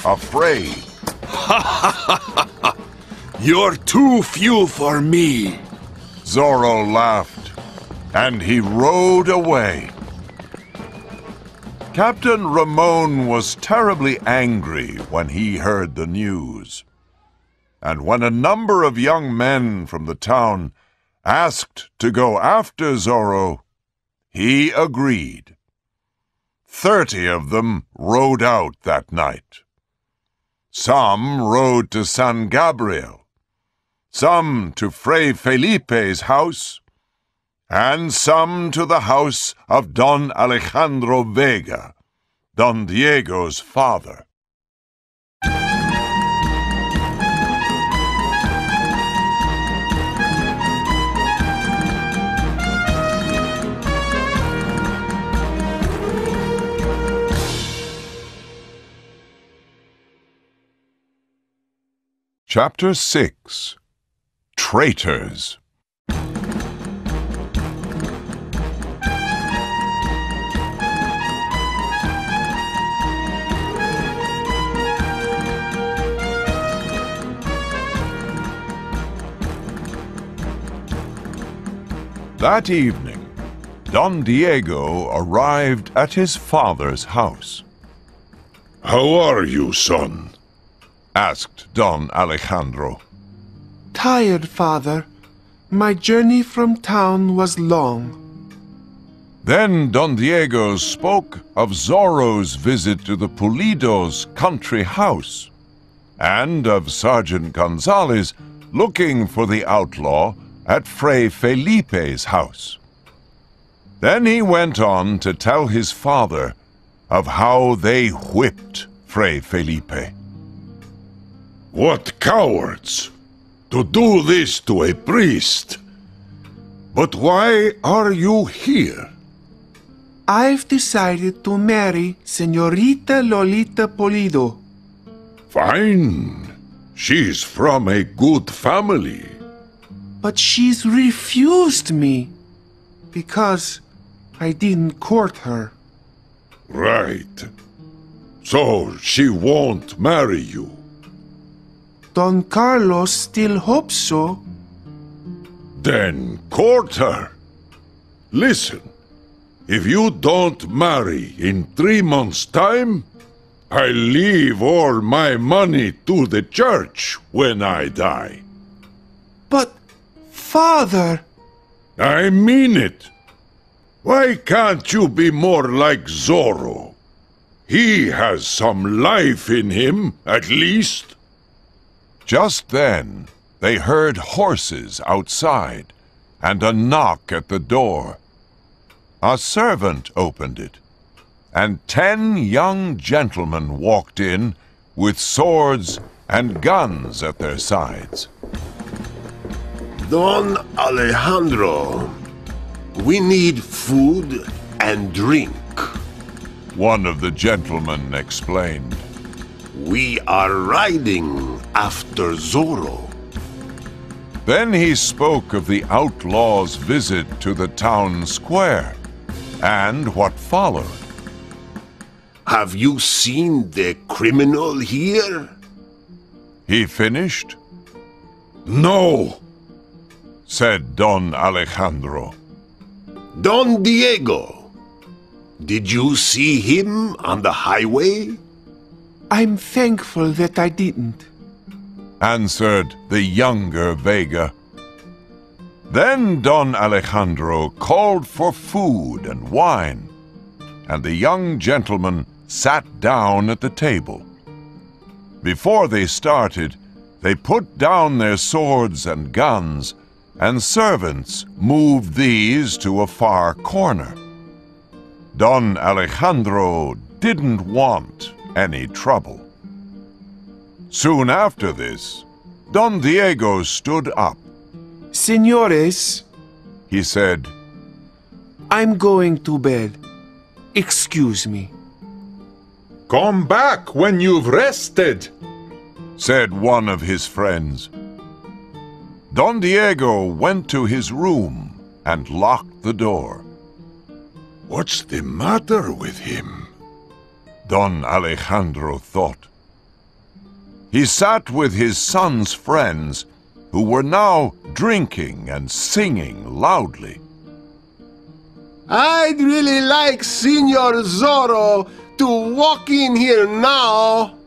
afraid. You're too few for me. Zorro laughed, and he rode away. Captain Ramon was terribly angry when he heard the news. And when a number of young men from the town asked to go after Zorro, he agreed. 30 of them rode out that night. Some rode to San Gabriel, some to Fray Felipe's house, and some to the house of Don Alejandro Vega, Don Diego's father. Chapter 6. Traitors. That evening, Don Diego arrived at his father's house. How are you, son? Asked Don Alejandro. Tired, father. My journey from town was long. Then Don Diego spoke of Zorro's visit to the Pulido's country house, and of Sergeant Gonzalez looking for the outlaw at Fray Felipe's house. Then he went on to tell his father of how they whipped Fray Felipe. What cowards! To do this to a priest! But why are you here? I've decided to marry Señorita Lolita Pulido. Fine. She's from a good family. But she's refused me because I didn't court her. Right. So she won't marry you. Don Carlos still hopes so. Then court her. Listen, if you don't marry in 3 months' time, I leave all my money to the church when I die. But, father... I mean it. Why can't you be more like Zorro? He has some life in him, at least. Just then, they heard horses outside and a knock at the door. A servant opened it, and 10 young gentlemen walked in with swords and guns at their sides. Don Alejandro, we need food and drink. One of the gentlemen explained. We are riding after Zorro. Then he spoke of the outlaw's visit to the town square and what followed. Have you seen the criminal here? He finished, No. said Don Alejandro. Don Diego, did you see him on the highway? I'm thankful that I didn't. Answered the younger Vega. Then Don Alejandro called for food and wine, and the young gentlemen sat down at the table. Before they started, they put down their swords and guns, and servants moved these to a far corner. Don Alejandro didn't want any trouble. Soon after this, Don Diego stood up. Señores, He said, I'm going to bed. Excuse me. Come back when you've rested. said one of his friends. Don Diego went to his room and locked the door. What's the matter with him? Don Alejandro thought. He sat with his son's friends, who were now drinking and singing loudly. I'd really like Senor Zorro to walk in here now.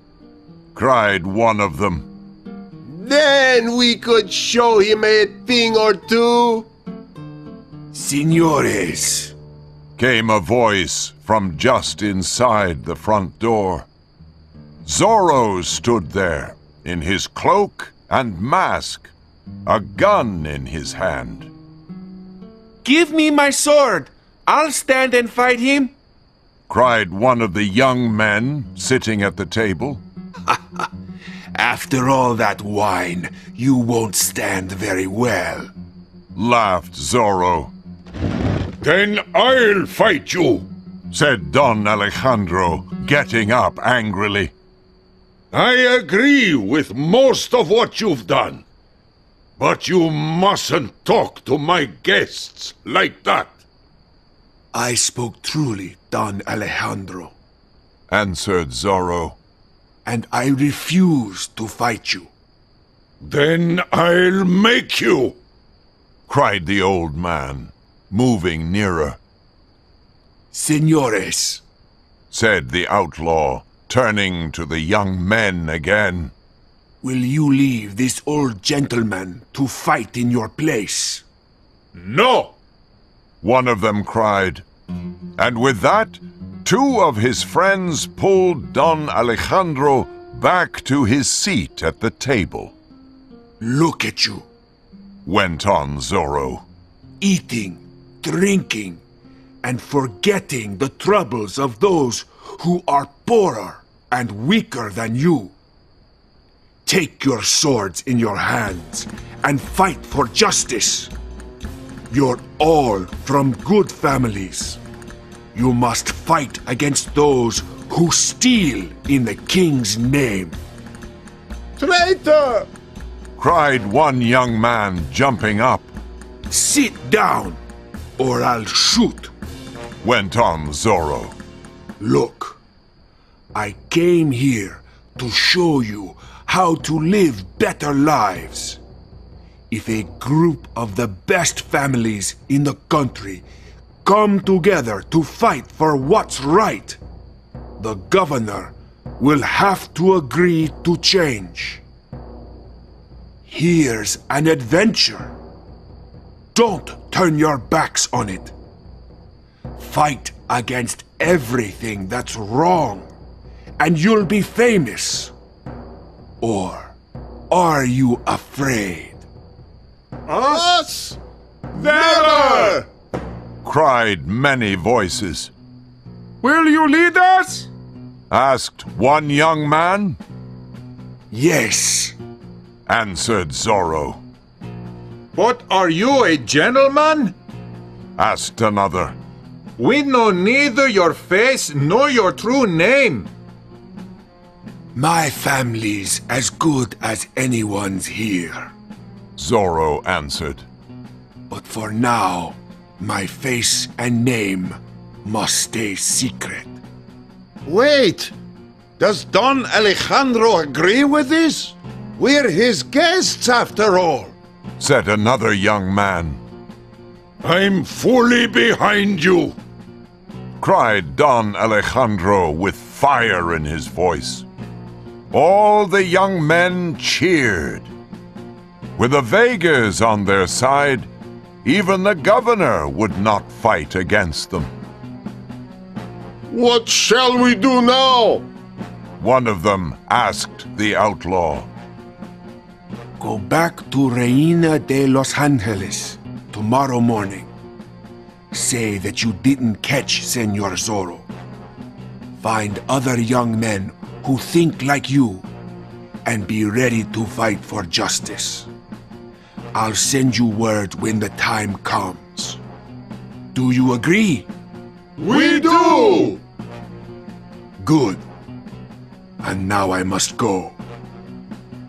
Cried one of them. Then we could show him a thing or two. Señores, Came a voice from just inside the front door. Zorro stood there, in his cloak and mask, a gun in his hand. Give me my sword. I'll stand and fight him. cried one of the young men sitting at the table. After all that wine, you won't stand very well, laughed Zorro. Then I'll fight you, said Don Alejandro, getting up angrily. I agree with most of what you've done. But you mustn't talk to my guests like that. I spoke truly, Don Alejandro, answered Zorro. And I refuse to fight you. Then I'll make you, cried the old man, moving nearer. Señores, said the outlaw, turning to the young men again. Will you leave this old gentleman to fight in your place? No! One of them cried. And with that, two of his friends pulled Don Alejandro back to his seat at the table. Look at you, went on Zorro. Eating, drinking, and forgetting the troubles of those who are poorer and weaker than you. Take your swords in your hands and fight for justice. You're all from good families. You must fight against those who steal in the king's name. Traitor! cried one young man, jumping up. Sit down, or I'll shoot, went on Zorro. Look, I came here to show you how to live better lives. If a group of the best families in the country come together to fight for what's right, the governor will have to agree to change. Here's an adventure. Don't turn your backs on it. Fight against everything that's wrong, and you'll be famous. Or are you afraid? Us? Never! cried many voices. Will you lead us? asked one young man. Yes, answered Zorro. But are you a gentleman? asked another. We know neither your face nor your true name. My family's as good as anyone's here, Zorro answered. But for now, my face and name must stay secret. Wait! Does Don Alejandro agree with this? We're his guests after all, said another young man. I'm fully behind you, cried Don Alejandro with fire in his voice. All the young men cheered. With the Vegas on their side, even the governor would not fight against them. What shall we do now? One of them asked the outlaw. Go back to Reina de los Angeles tomorrow morning. Say that you didn't catch Senor Zorro. Find other young men who think like you and be ready to fight for justice. I'll send you word when the time comes. Do you agree? We do! Good. And now I must go.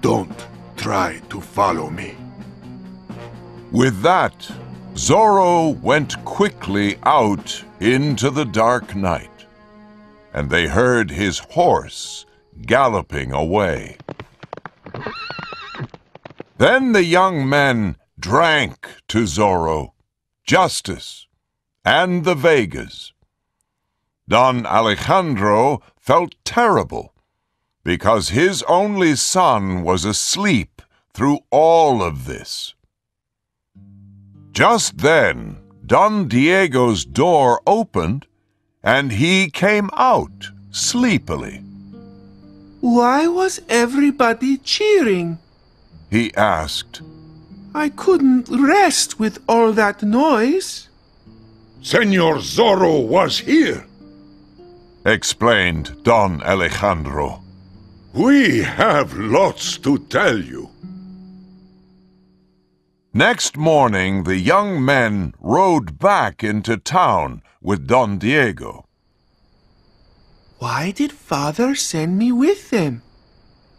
Don't try to follow me. With that, Zorro went quickly out into the dark night, and they heard his horse galloping away. Then the young men drank to Zorro, Justice, and the Vegas. Don Alejandro felt terrible, because his only son was asleep through all of this. Just then, Don Diego's door opened, and he came out sleepily. Why was everybody cheering? He asked. I couldn't rest with all that noise. Senor Zorro was here. explained Don Alejandro. We have lots to tell you. Next morning, the young men rode back into town with Don Diego. Why did Father send me with them?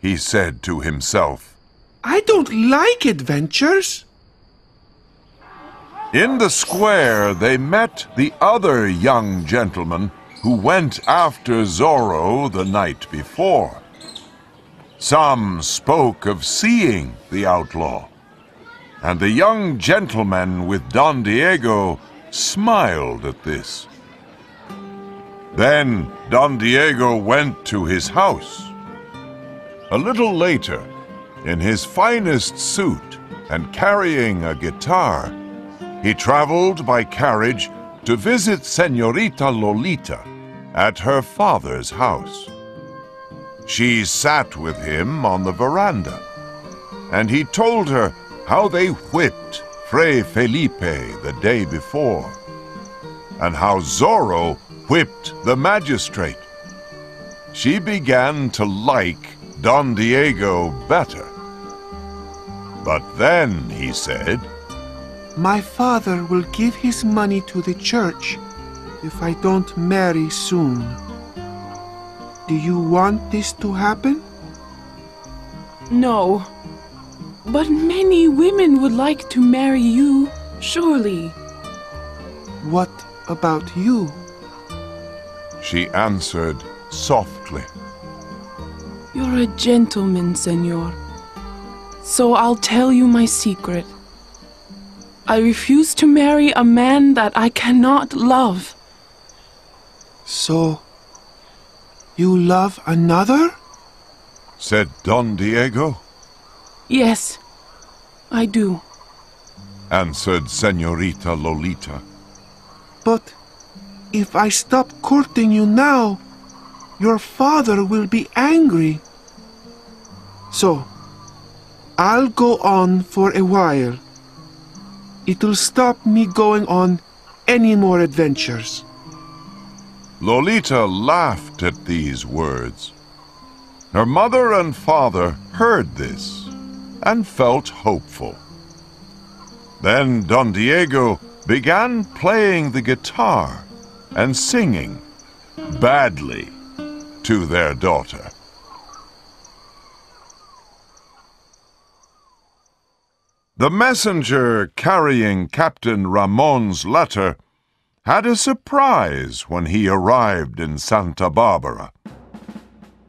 He said to himself. I don't like adventures. In the square, they met the other young gentleman who went after Zorro the night before. Some spoke of seeing the outlaw, and the young gentleman with Don Diego smiled at this. Then Don Diego went to his house. A little later, in his finest suit and carrying a guitar, he traveled by carriage to visit Señorita Lolita at her father's house. She sat with him on the veranda, and he told her how they whipped Fray Felipe the day before, and how Zorro whipped the magistrate. She began to like Don Diego better. But then he said, My father will give his money to the church if I don't marry soon. Do you want this to happen? No. But many women would like to marry you, surely. What about you? She answered softly. You're a gentleman, senor. So I'll tell you my secret. I refuse to marry a man that I cannot love. So, you love another? Said Don Diego. Yes, I do. Answered Señorita Lolita. But if I stop courting you now, your father will be angry. So, I'll go on for a while. It'll stop me going on any more adventures. Lolita laughed at these words. Her mother and father heard this and felt hopeful. Then Don Diego began playing the guitar and singing, badly, to their daughter. The messenger carrying Captain Ramon's letter had a surprise when he arrived in Santa Barbara.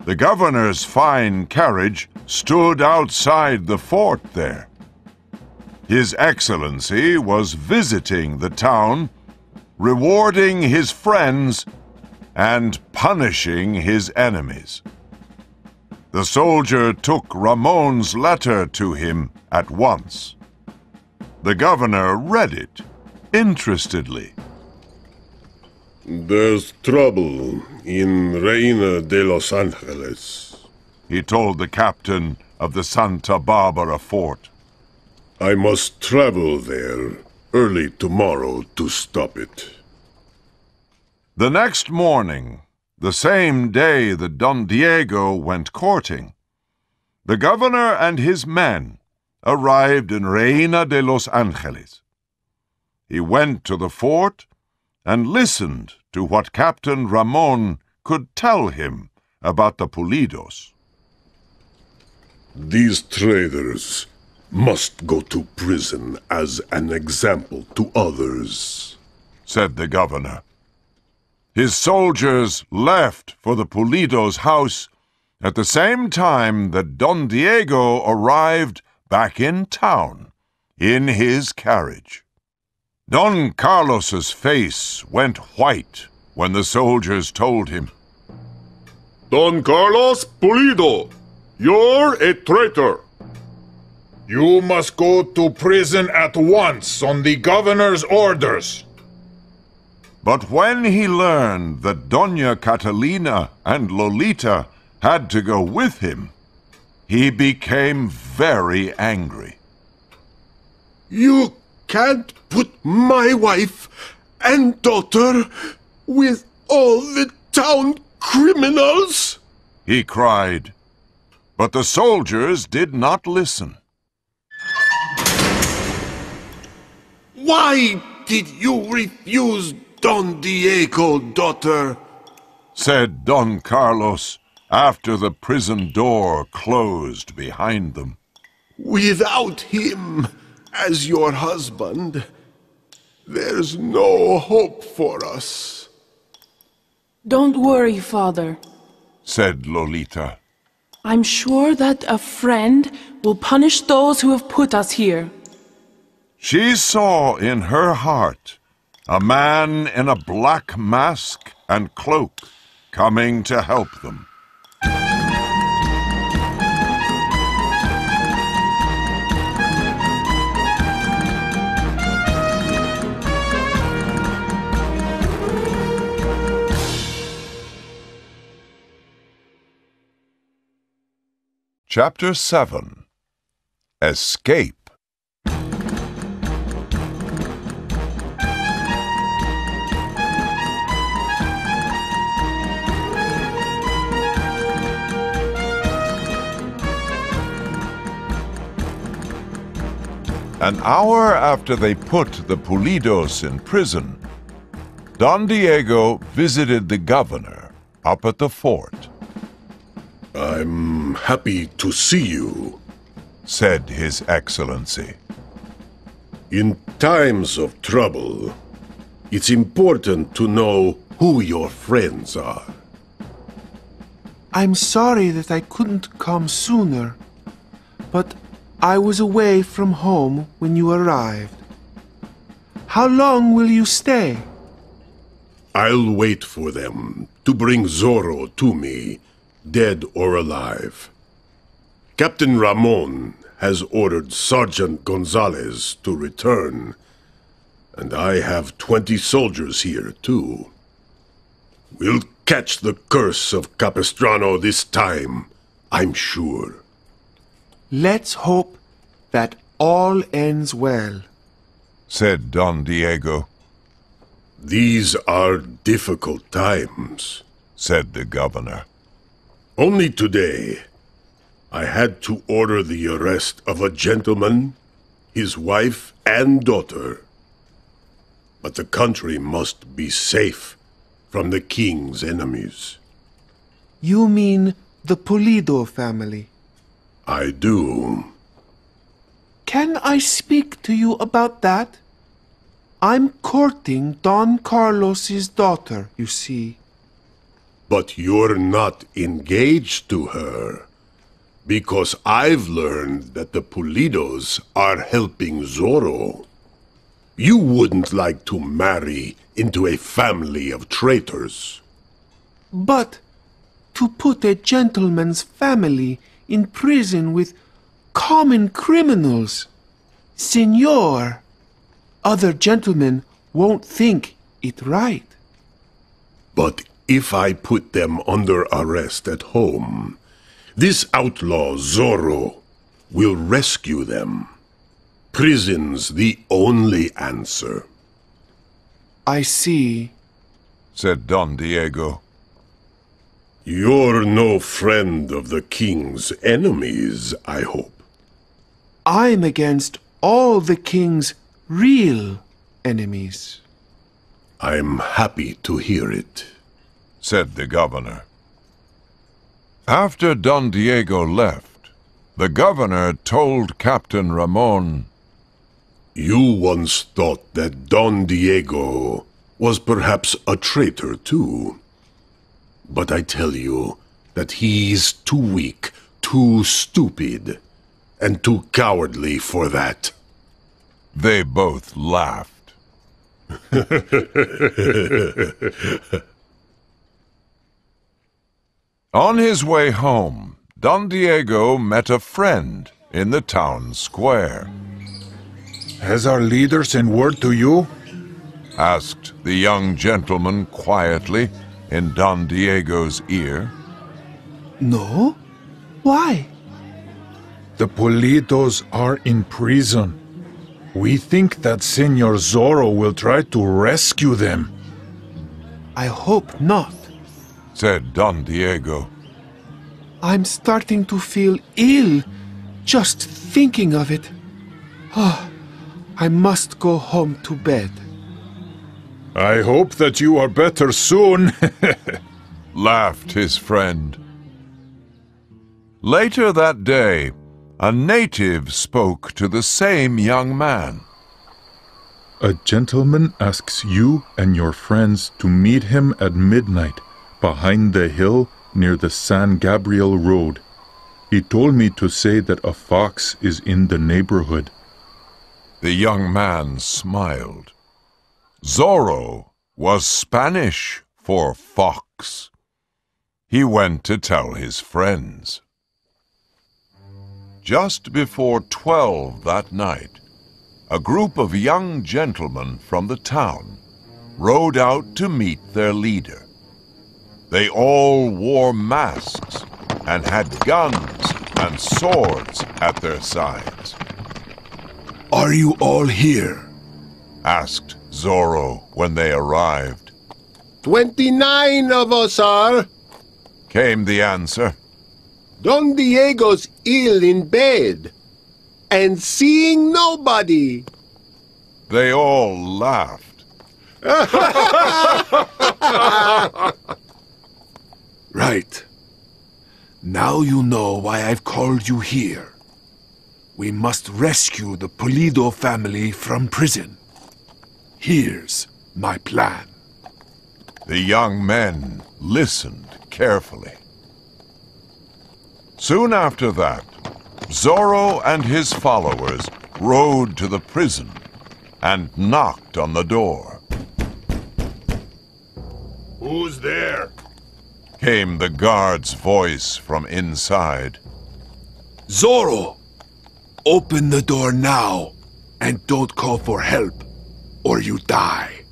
The governor's fine carriage stood outside the fort there. His Excellency was visiting the town, rewarding his friends and punishing his enemies. The soldier took Ramon's letter to him at once. The governor read it interestedly. There's trouble in Reina de los Angeles, he told the captain of the Santa Barbara fort. I must travel there early tomorrow to stop it. The next morning, the same day that Don Diego went courting, the governor and his men arrived in Reina de los Angeles. He went to the fort and listened to what Captain Ramon could tell him about the Pulidos. These traitors must go to prison as an example to others, said the governor. His soldiers left for the Pulidos' house at the same time that Don Diego arrived back in town in his carriage. Don Carlos's face went white when the soldiers told him, Don Carlos Pulido, you're a traitor. You must go to prison at once on the governor's orders. But when he learned that Doña Catalina and Lolita had to go with him, he became very angry. You can't put my wife and daughter with all the town criminals? He cried. But the soldiers did not listen. Why did you refuse Don Diego, daughter? Said Don Carlos after the prison door closed behind them. Without him as your husband, there's no hope for us. Don't worry, Father. Said Lolita. I'm sure that a friend will punish those who have put us here. She saw in her heart a man in a black mask and cloak coming to help them. Chapter 7. Escape. An hour after they put the Pulidos in prison, Don Diego visited the governor up at the fort. I'm happy to see you, said His Excellency. In times of trouble, it's important to know who your friends are. I'm sorry that I couldn't come sooner, but I was away from home when you arrived. How long will you stay? I'll wait for them to bring Zorro to me, dead or alive. Captain Ramon has ordered Sergeant Gonzalez to return, and I have 20 soldiers here, too. We'll catch the curse of Capistrano this time, I'm sure. Let's hope that all ends well, said Don Diego. These are difficult times, said the governor. Only today, I had to order the arrest of a gentleman, his wife and daughter. But the country must be safe from the king's enemies. You mean the Pulido family? I do. Can I speak to you about that? I'm courting Don Carlos's daughter, you see. But you're not engaged to her, because I've learned that the Pulidos are helping Zorro. You wouldn't like to marry into a family of traitors. But to put a gentleman's family in prison with common criminals, Signor, other gentlemen won't think it right. But if I put them under arrest at home, this outlaw Zorro will rescue them. Prison's the only answer. I see, said Don Diego. You're no friend of the king's enemies, I hope. I'm against all the king's real enemies. I'm happy to hear it, said the governor. After Don Diego left, the governor told Captain Ramon, You once thought that Don Diego was perhaps a traitor too. But I tell you that he's too weak, too stupid, and too cowardly for that. They both laughed. On his way home, Don Diego met a friend in the town square. Has our leader sent word to you? Asked the young gentleman quietly in Don Diego's ear. No? Why? The Pulidos are in prison. We think that Senor Zorro will try to rescue them. I hope not, said Don Diego. I'm starting to feel ill just thinking of it. Oh, I must go home to bed. I hope that you are better soon, laughed his friend. Later that day, a native spoke to the same young man. A gentleman asks you and your friends to meet him at midnight behind the hill near the San Gabriel Road. He told me to say that a fox is in the neighborhood. The young man smiled. Zorro was Spanish for fox. He went to tell his friends. Just before 12 that night, a group of young gentlemen from the town rode out to meet their leader. They all wore masks and had guns and swords at their sides. Are you all here? Asked Zorro when they arrived. 29 of us are. Came the answer. Don Diego's ill in bed and seeing nobody. They all laughed. Right. Now you know why I've called you here. We must rescue the Pulido family from prison. Here's my plan. The young men listened carefully. Soon after that, Zorro and his followers rode to the prison and knocked on the door. Who's there? Came the guard's voice from inside. Zorro! Open the door now, and don't call for help, or you die.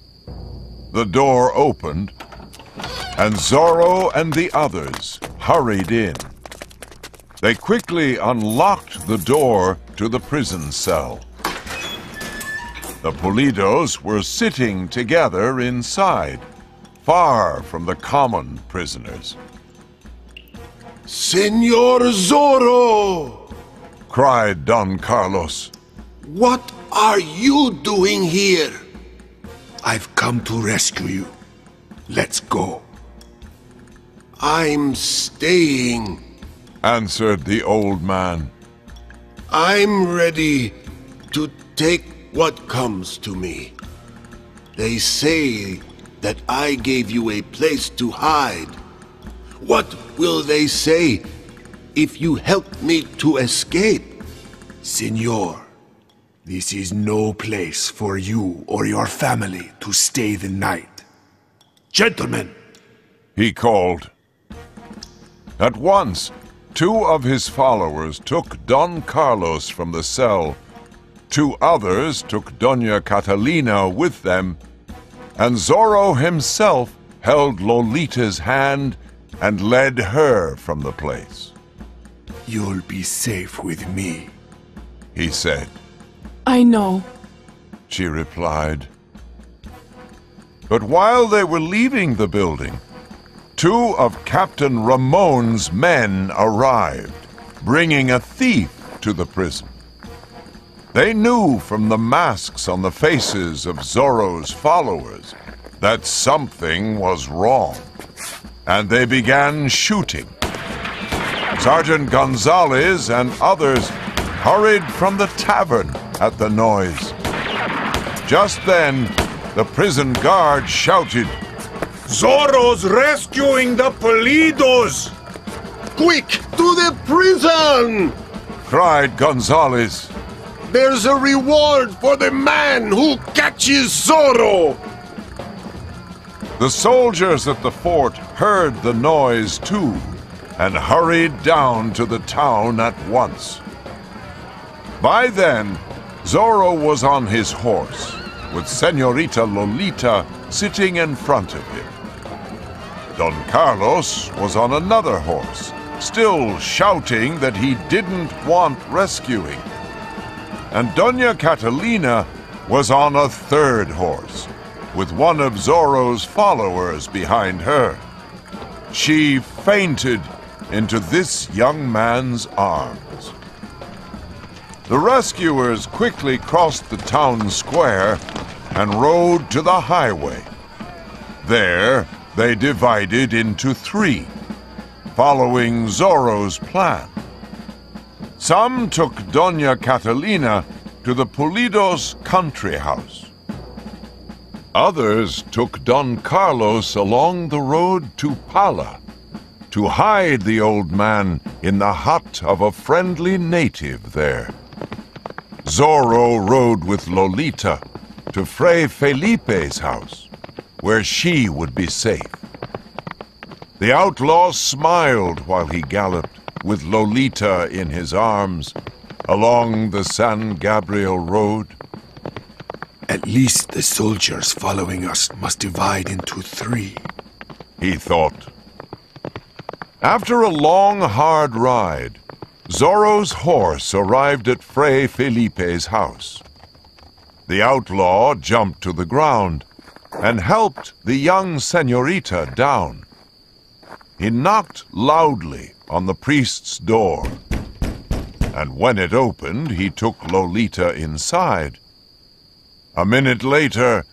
The door opened, and Zorro and the others hurried in. They quickly unlocked the door to the prison cell. The Pulidos were sitting together inside, far from the common prisoners. Senor Zorro! Cried Don Carlos. What are you doing here? I've come to rescue you. Let's go. I'm staying, answered the old man. I'm ready to take what comes to me. They say that I gave you a place to hide. What will they say if you help me to escape? Senor, this is no place for you or your family to stay the night. Gentlemen, he called. At once, 2 of his followers took Don Carlos from the cell. 2 others took Doña Catalina with them, and Zorro himself held Lolita's hand and led her from the place. You'll be safe with me, he said. I know, she replied. But while they were leaving the building, 2 of Captain Ramon's men arrived, bringing a thief to the prison. They knew from the masks on the faces of Zorro's followers that something was wrong, and they began shooting. Sergeant Gonzalez and others hurried from the tavern at the noise. Just then, the prison guard shouted, Zorro's rescuing the Pulidos! Quick, to the prison! Cried Gonzalez. There's a reward for the man who catches Zorro! The soldiers at the fort heard the noise too, and hurried down to the town at once. By then, Zorro was on his horse, with Señorita Lolita sitting in front of him. Don Carlos was on another horse, still shouting that he didn't want rescuing. And Doña Catalina was on a third horse, with one of Zorro's followers behind her. she fainted into this young man's arms. The rescuers quickly crossed the town square and rode to the highway. There, they divided into 3, following Zorro's plan. Some took Doña Catalina to the Pulidos country house. Others took Don Carlos along the road to Pala to hide the old man in the hut of a friendly native there. Zorro rode with Lolita to Fray Felipe's house, where she would be safe. The outlaw smiled while he galloped, with Lolita in his arms, along the San Gabriel road. At least the soldiers following us must divide into 3, he thought. After a long, hard ride, Zorro's horse arrived at Fray Felipe's house. The outlaw jumped to the ground and helped the young señorita down. He knocked loudly on the priest's door, and when it opened, he took Lolita inside. A minute later,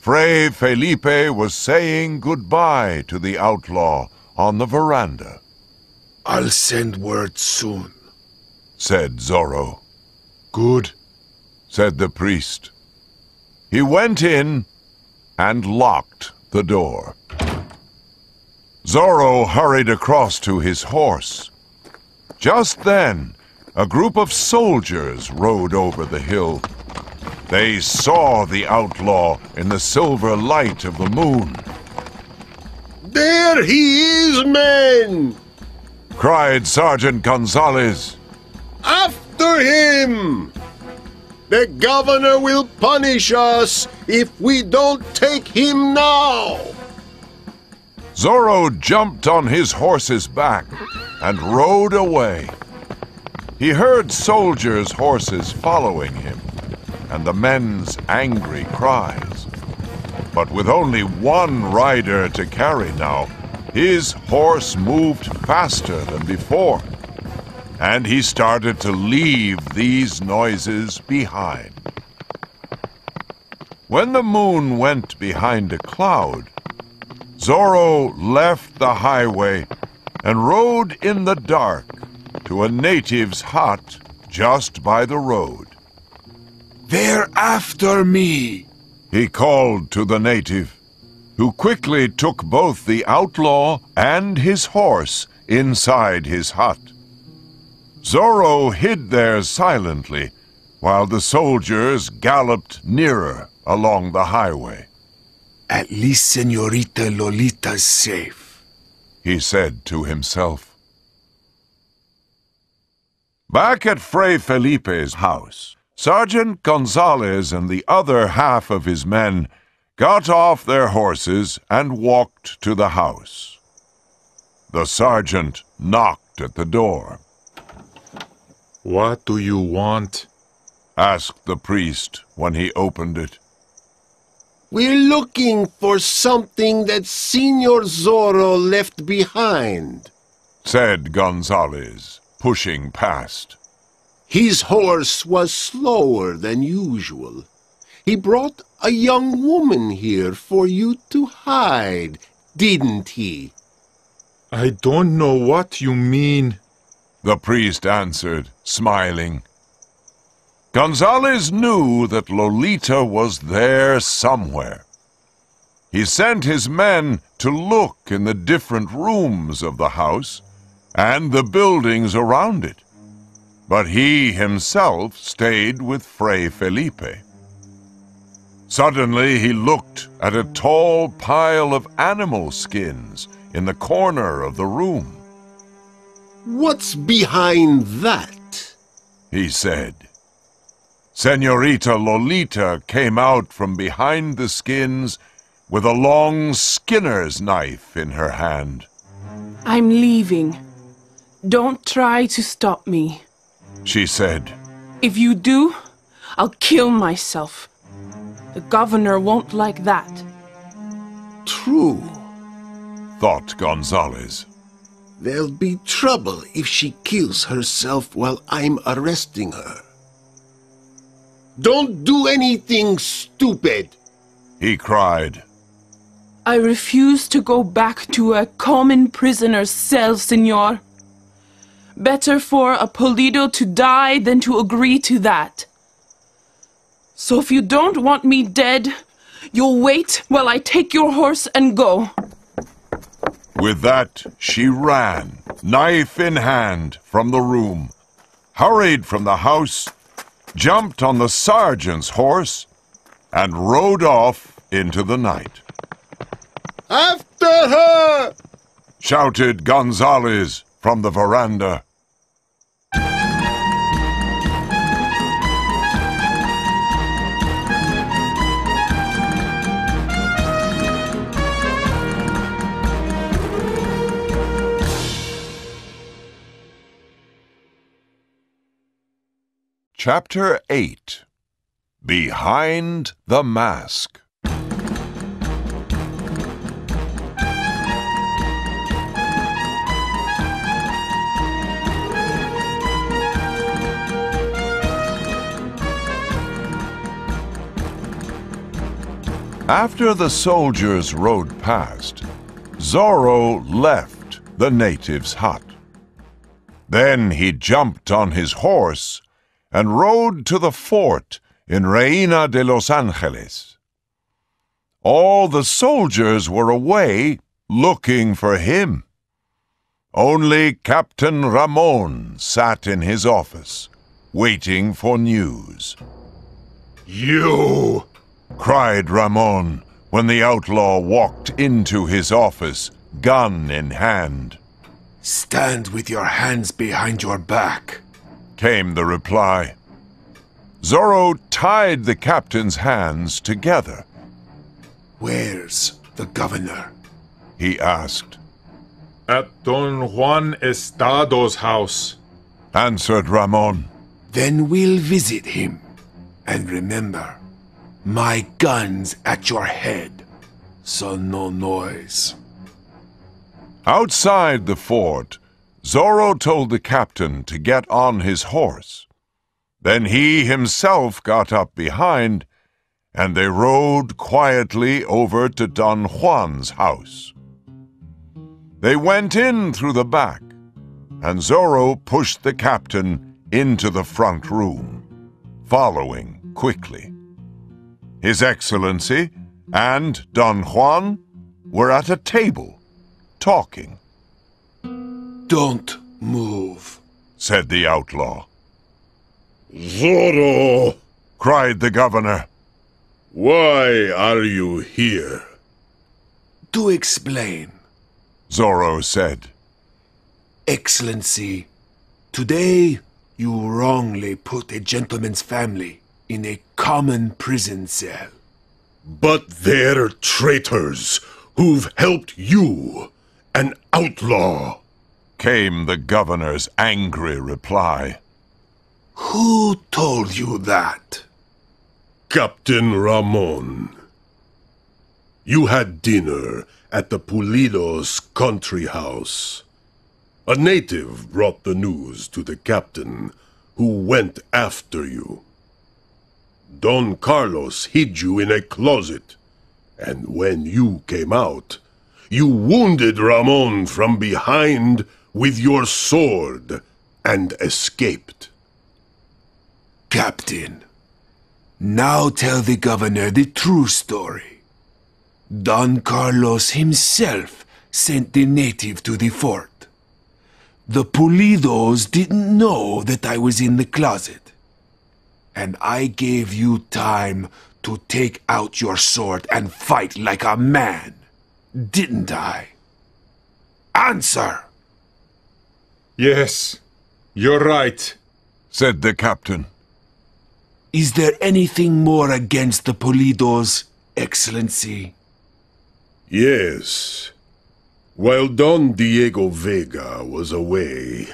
Fray Felipe was saying goodbye to the outlaw on the veranda. I'll send word soon, said Zorro. Good, said the priest. He went in and locked the door. Zorro hurried across to his horse. Just then, a group of soldiers rode over the hill. They saw the outlaw in the silver light of the moon. There he is, men! Cried Sergeant Gonzalez. After him! The governor will punish us if we don't take him now! Zorro jumped on his horse's back and rode away. He heard soldiers' horses following him and the men's angry cries. But with only one rider to carry now, his horse moved faster than before, and he started to leave these noises behind. When the moon went behind a cloud, Zorro left the highway and rode in the dark to a native's hut just by the road. They're after me, he called to the native, who quickly took both the outlaw and his horse inside his hut. Zorro hid there silently while the soldiers galloped nearer along the highway. At least Señorita Lolita's safe, he said to himself. Back at Fray Felipe's house, Sergeant Gonzalez and the other half of his men got off their horses and walked to the house. The sergeant knocked at the door. What do you want? Asked the priest when he opened it. We're looking for something that Señor Zorro left behind, said Gonzalez, pushing past. His horse was slower than usual. He brought a young woman here for you to hide, didn't he? I don't know what you mean, the priest answered, smiling. Gonzalez knew that Lolita was there somewhere. He sent his men to look in the different rooms of the house and the buildings around it, but he himself stayed with Fray Felipe. Suddenly he looked at a tall pile of animal skins in the corner of the room. What's behind that? He said. Señorita Lolita came out from behind the skins with a long skinner's knife in her hand. I'm leaving. Don't try to stop me, she said. If you do, I'll kill myself. The governor won't like that. True. thought Gonzalez. There'll be trouble if she kills herself while I'm arresting her. Don't do anything stupid! He cried. I refuse to go back to a common prisoner's cell, senor. Better for a Pulido to die than to agree to that. So if you don't want me dead, you'll wait while I take your horse and go. With that, she ran, knife in hand, from the room, hurried from the house, jumped on the sergeant's horse, and rode off into the night. After her! Shouted Gonzalez from the veranda. Chapter 8. Behind the Mask. After the soldiers rode past, Zorro left the native's hut. Then he jumped on his horse and rode to the fort in Reina de los Angeles. All the soldiers were away looking for him. Only Captain Ramon sat in his office, waiting for news. You! Cried Ramon when the outlaw walked into his office, gun in hand. Stand with your hands behind your back, came the reply. Zorro tied the captain's hands together. Where's the governor? He asked. At Don Juan Estado's house, answered Ramon. Then we'll visit him. And remember, my gun's at your head, so no noise. Outside the fort, Zorro told the captain to get on his horse. Then he himself got up behind, and they rode quietly over to Don Juan's house. They went in through the back, and Zorro pushed the captain into the front room, following quickly. His Excellency and Don Juan were at a table, talking. Don't move, said the outlaw. Zorro! Cried the governor. Why are you here? To explain, Zorro said. Excellency, today you wrongly put a gentleman's family in a common prison cell. But they're traitors who've helped you, an outlaw, came the governor's angry reply. Who told you that? Captain Ramon. You had dinner at the Pulido's country house. A native brought the news to the captain, who went after you. Don Carlos hid you in a closet, and when you came out, you wounded Ramon from behind with your sword and escaped. Captain, now tell the governor the true story. Don Carlos himself sent the native to the fort. The Pulidos didn't know that I was in the closet. And I gave you time to take out your sword and fight like a man, didn't I? Answer! Yes, you're right, said the captain. Is there anything more against the Pulidos, Excellency? Yes. While Don Diego Vega was away,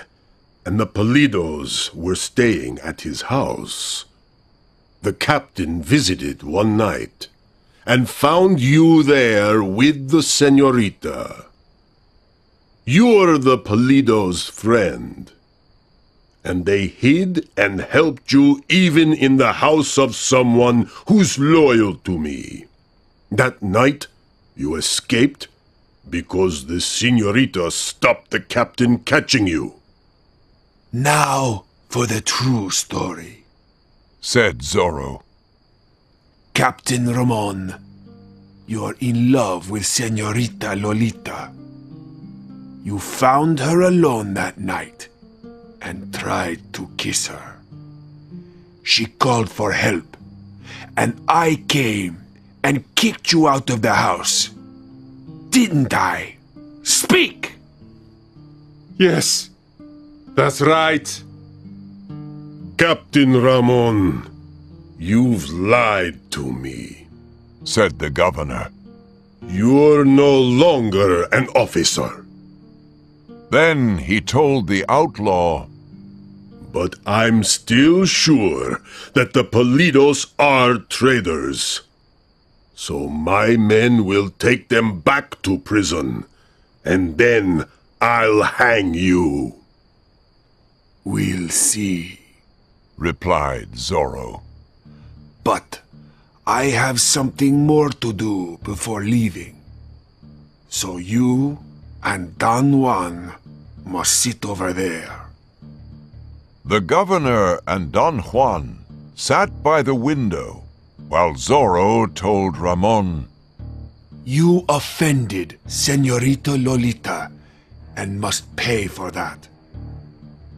and the Pulidos were staying at his house, the captain visited one night and found you there with the señorita. You're the Pulido's friend. And they hid and helped you even in the house of someone who's loyal to me. That night, you escaped because the señorita stopped the captain catching you. Now for the true story, said Zorro. Captain Ramon, you're in love with Señorita Lolita. You found her alone that night and tried to kiss her. She called for help, and I came and kicked you out of the house. Didn't I? Speak! Yes, that's right. Captain Ramon, you've lied to me, said the governor. You're no longer an officer. Then he told the outlaw, but I'm still sure that the Pulidos are traitors. So my men will take them back to prison, and then I'll hang you. We'll see, replied Zorro. But I have something more to do before leaving. So you and Don Juan must sit over there. The governor and Don Juan sat by the window while Zorro told Ramon, you offended Señorita Lolita and must pay for that.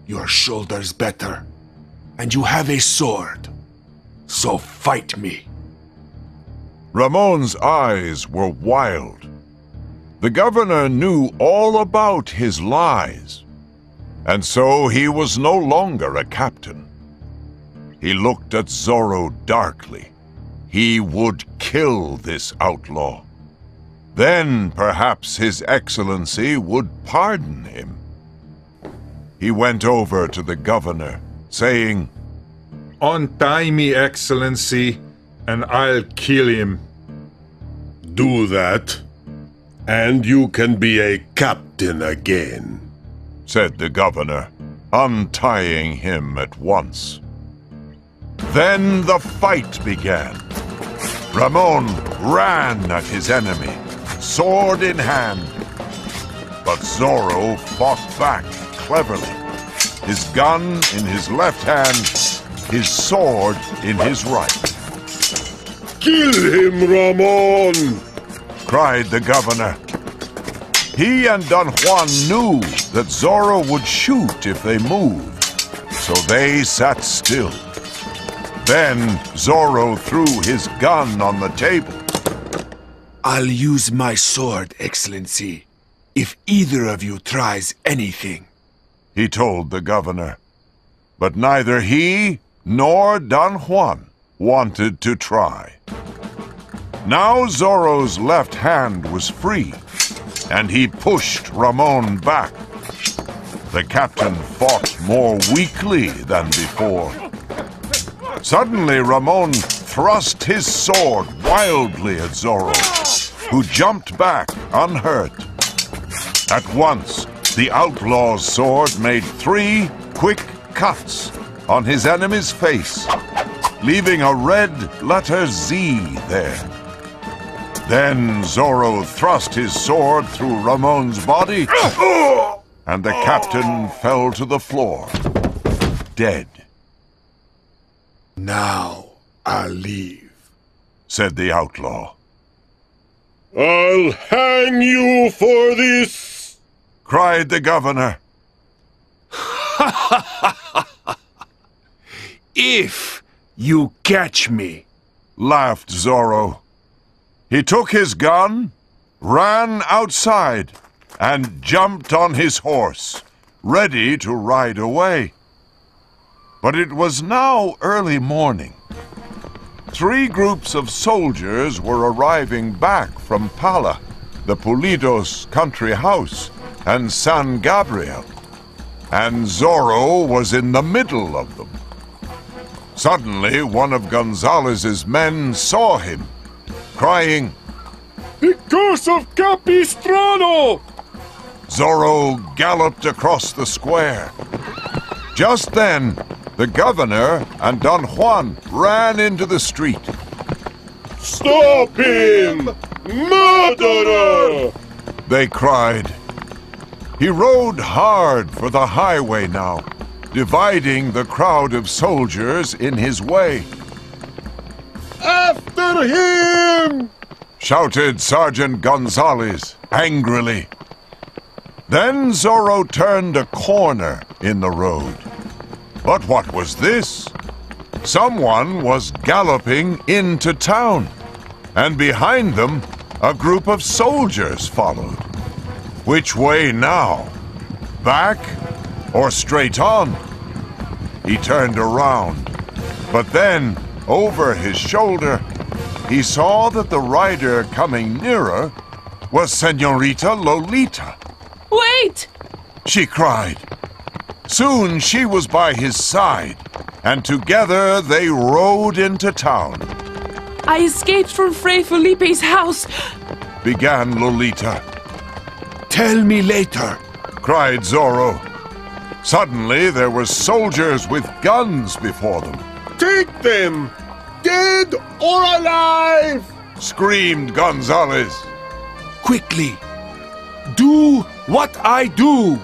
Your shoulder's better, and you have a sword. So fight me. Ramon's eyes were wild. The governor knew all about his lies, and so he was no longer a captain. He looked at Zorro darkly. He would kill this outlaw. Then perhaps His Excellency would pardon him. He went over to the governor, saying, untie me, Excellency, and I'll kill him. Do that, and you can be a captain again, said the governor, untying him at once. Then the fight began. Ramon ran at his enemy, sword in hand. But Zorro fought back cleverly, his gun in his left hand, his sword in his right. Kill him, Ramon! Cried the governor. He and Don Juan knew that Zorro would shoot if they moved, so they sat still. Then Zorro threw his gun on the table. I'll use my sword, Excellency, if either of you tries anything, he told the governor. But neither he nor Don Juan wanted to try. Now Zorro's left hand was free, and he pushed Ramon back. The captain fought more weakly than before. Suddenly Ramon thrust his sword wildly at Zorro, who jumped back unhurt. At once, the outlaw's sword made 3 quick cuts on his enemy's face, leaving a red letter Z there. Then Zorro thrust his sword through Ramon's body, and the captain fell to the floor, dead. Now I'll leave, said the outlaw. I'll hang you for this, cried the governor. If you catch me, laughed Zorro. He took his gun, ran outside, and jumped on his horse, ready to ride away. But it was now early morning. 3 groups of soldiers were arriving back from Pala, the Pulidos' country house, and San Gabriel, and Zorro was in the middle of them. Suddenly, one of Gonzalez's men saw him, crying, "The curse of Capistrano!" Zorro galloped across the square. Just then, the governor and Don Juan ran into the street. Stop him! Murderer! They cried. He rode hard for the highway now, dividing the crowd of soldiers in his way. After him! Shouted Sergeant Gonzalez angrily. Then Zorro turned a corner in the road. But what was this? Someone was galloping into town, and behind them, a group of soldiers followed. Which way now? Back or straight on? He turned around, but then, over his shoulder, he saw that the rider coming nearer was Señorita Lolita. Wait! She cried. Soon she was by his side, and together they rode into town. I escaped from Fray Felipe's house. Began Lolita. Tell me later, Cried Zorro. Suddenly there were soldiers with guns before them. Take them! Dead or alive! Screamed Gonzalez. quickly. Do what I do,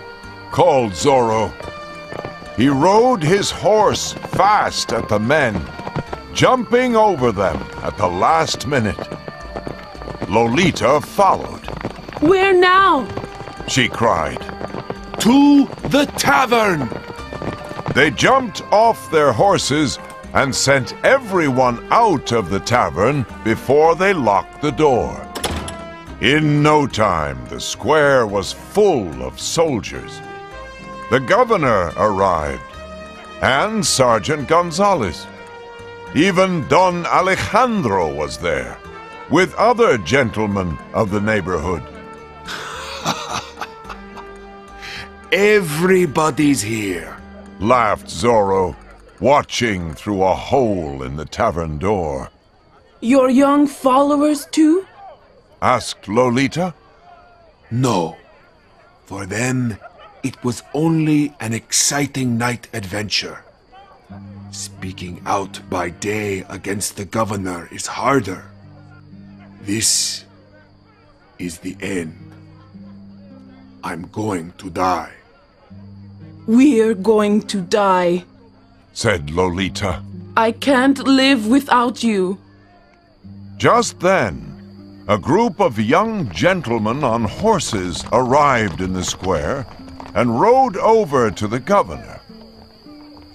Called Zorro. He rode his horse fast at the men, jumping over them at the last minute. Lolita followed. Where now? She cried. To the tavern. They jumped off their horses and sent everyone out of the tavern before they locked the door. In no time, the square was full of soldiers. The governor arrived, and Sergeant Gonzalez. Even Don Alejandro was there, with other gentlemen of the neighborhood. Everybody's here, Laughed Zorro, watching through a hole in the tavern door. Your young followers too? Asked Lolita. No, for them it was only an exciting night adventure. Speaking out by day against the governor is harder. This is the end. I'm going to die. We're going to die. Said Lolita. I can't live without you. Just then, a group of young gentlemen on horses arrived in the square and rode over to the governor.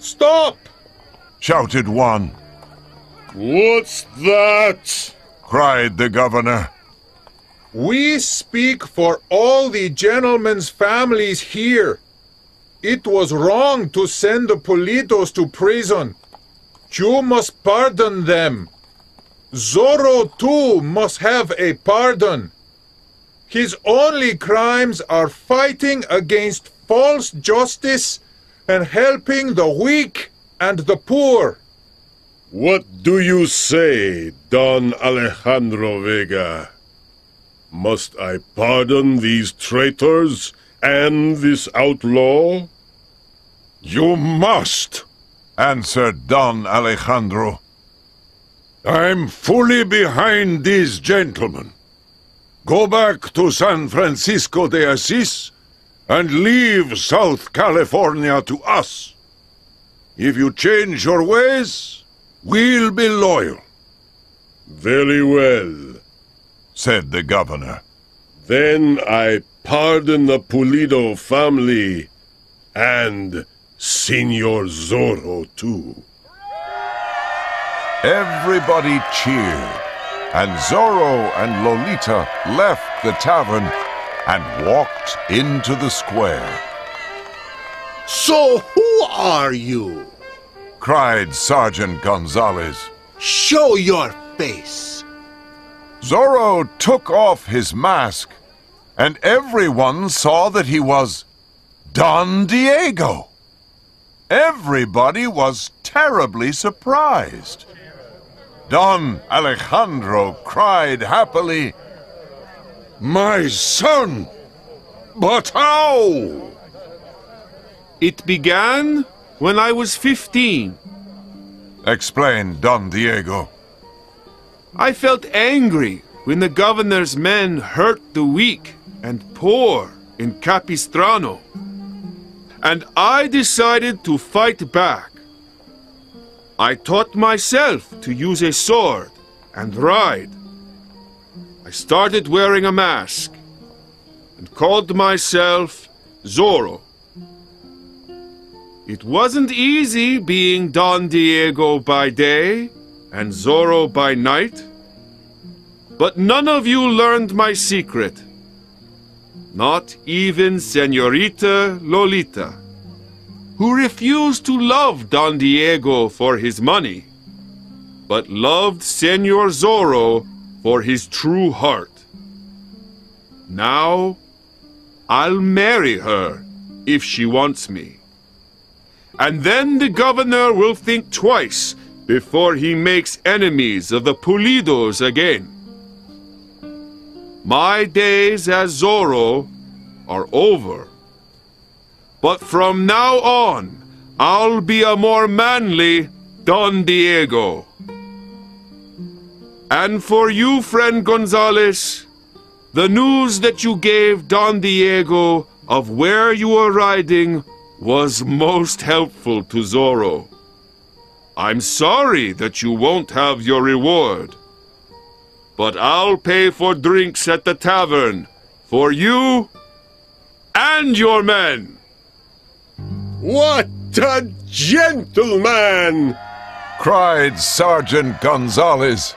Stop! Shouted one. What's that? Cried the governor. We speak for all the gentlemen's families here. It was wrong to send the Politos to prison. You must pardon them. Zorro too must have a pardon. His only crimes are fighting against false justice and helping the weak and the poor. What do you say, Don Alejandro Vega? Must I pardon these traitors and this outlaw? You must, answered Don Alejandro. I'm fully behind these gentlemen. Go back to San Francisco de Asís and leave South California to us. If you change your ways, we'll be loyal. Very well. Said the governor. Then I pardon the Pulido family and Senor Zorro too. Everybody cheered, and Zorro and Lolita left the tavern and walked into the square. So who are you? Cried Sergeant Gonzalez. Show your face. Zorro took off his mask, and everyone saw that he was Don Diego. Everybody was terribly surprised. Don Alejandro cried happily, My son! But how? It began when I was 15. Explain, Don Diego. I felt angry when the governor's men hurt the weak and poor in Capistrano. And I decided to fight back. I taught myself to use a sword and ride. I started wearing a mask and called myself Zorro. It wasn't easy being Don Diego by day and Zorro by night, but none of you learned my secret. Not even Señorita Lolita, who refused to love Don Diego for his money, but loved Señor Zorro for his true heart. Now, I'll marry her if she wants me. And then the governor will think twice before he makes enemies of the Pulidos again. My days as Zorro are over. But from now on, I'll be a more manly Don Diego. And for you, friend Gonzales, the news that you gave Don Diego of where you were riding was most helpful to Zorro. I'm sorry that you won't have your reward, but I'll pay for drinks at the tavern for you and your men. What a gentleman! Cried Sergeant Gonzales.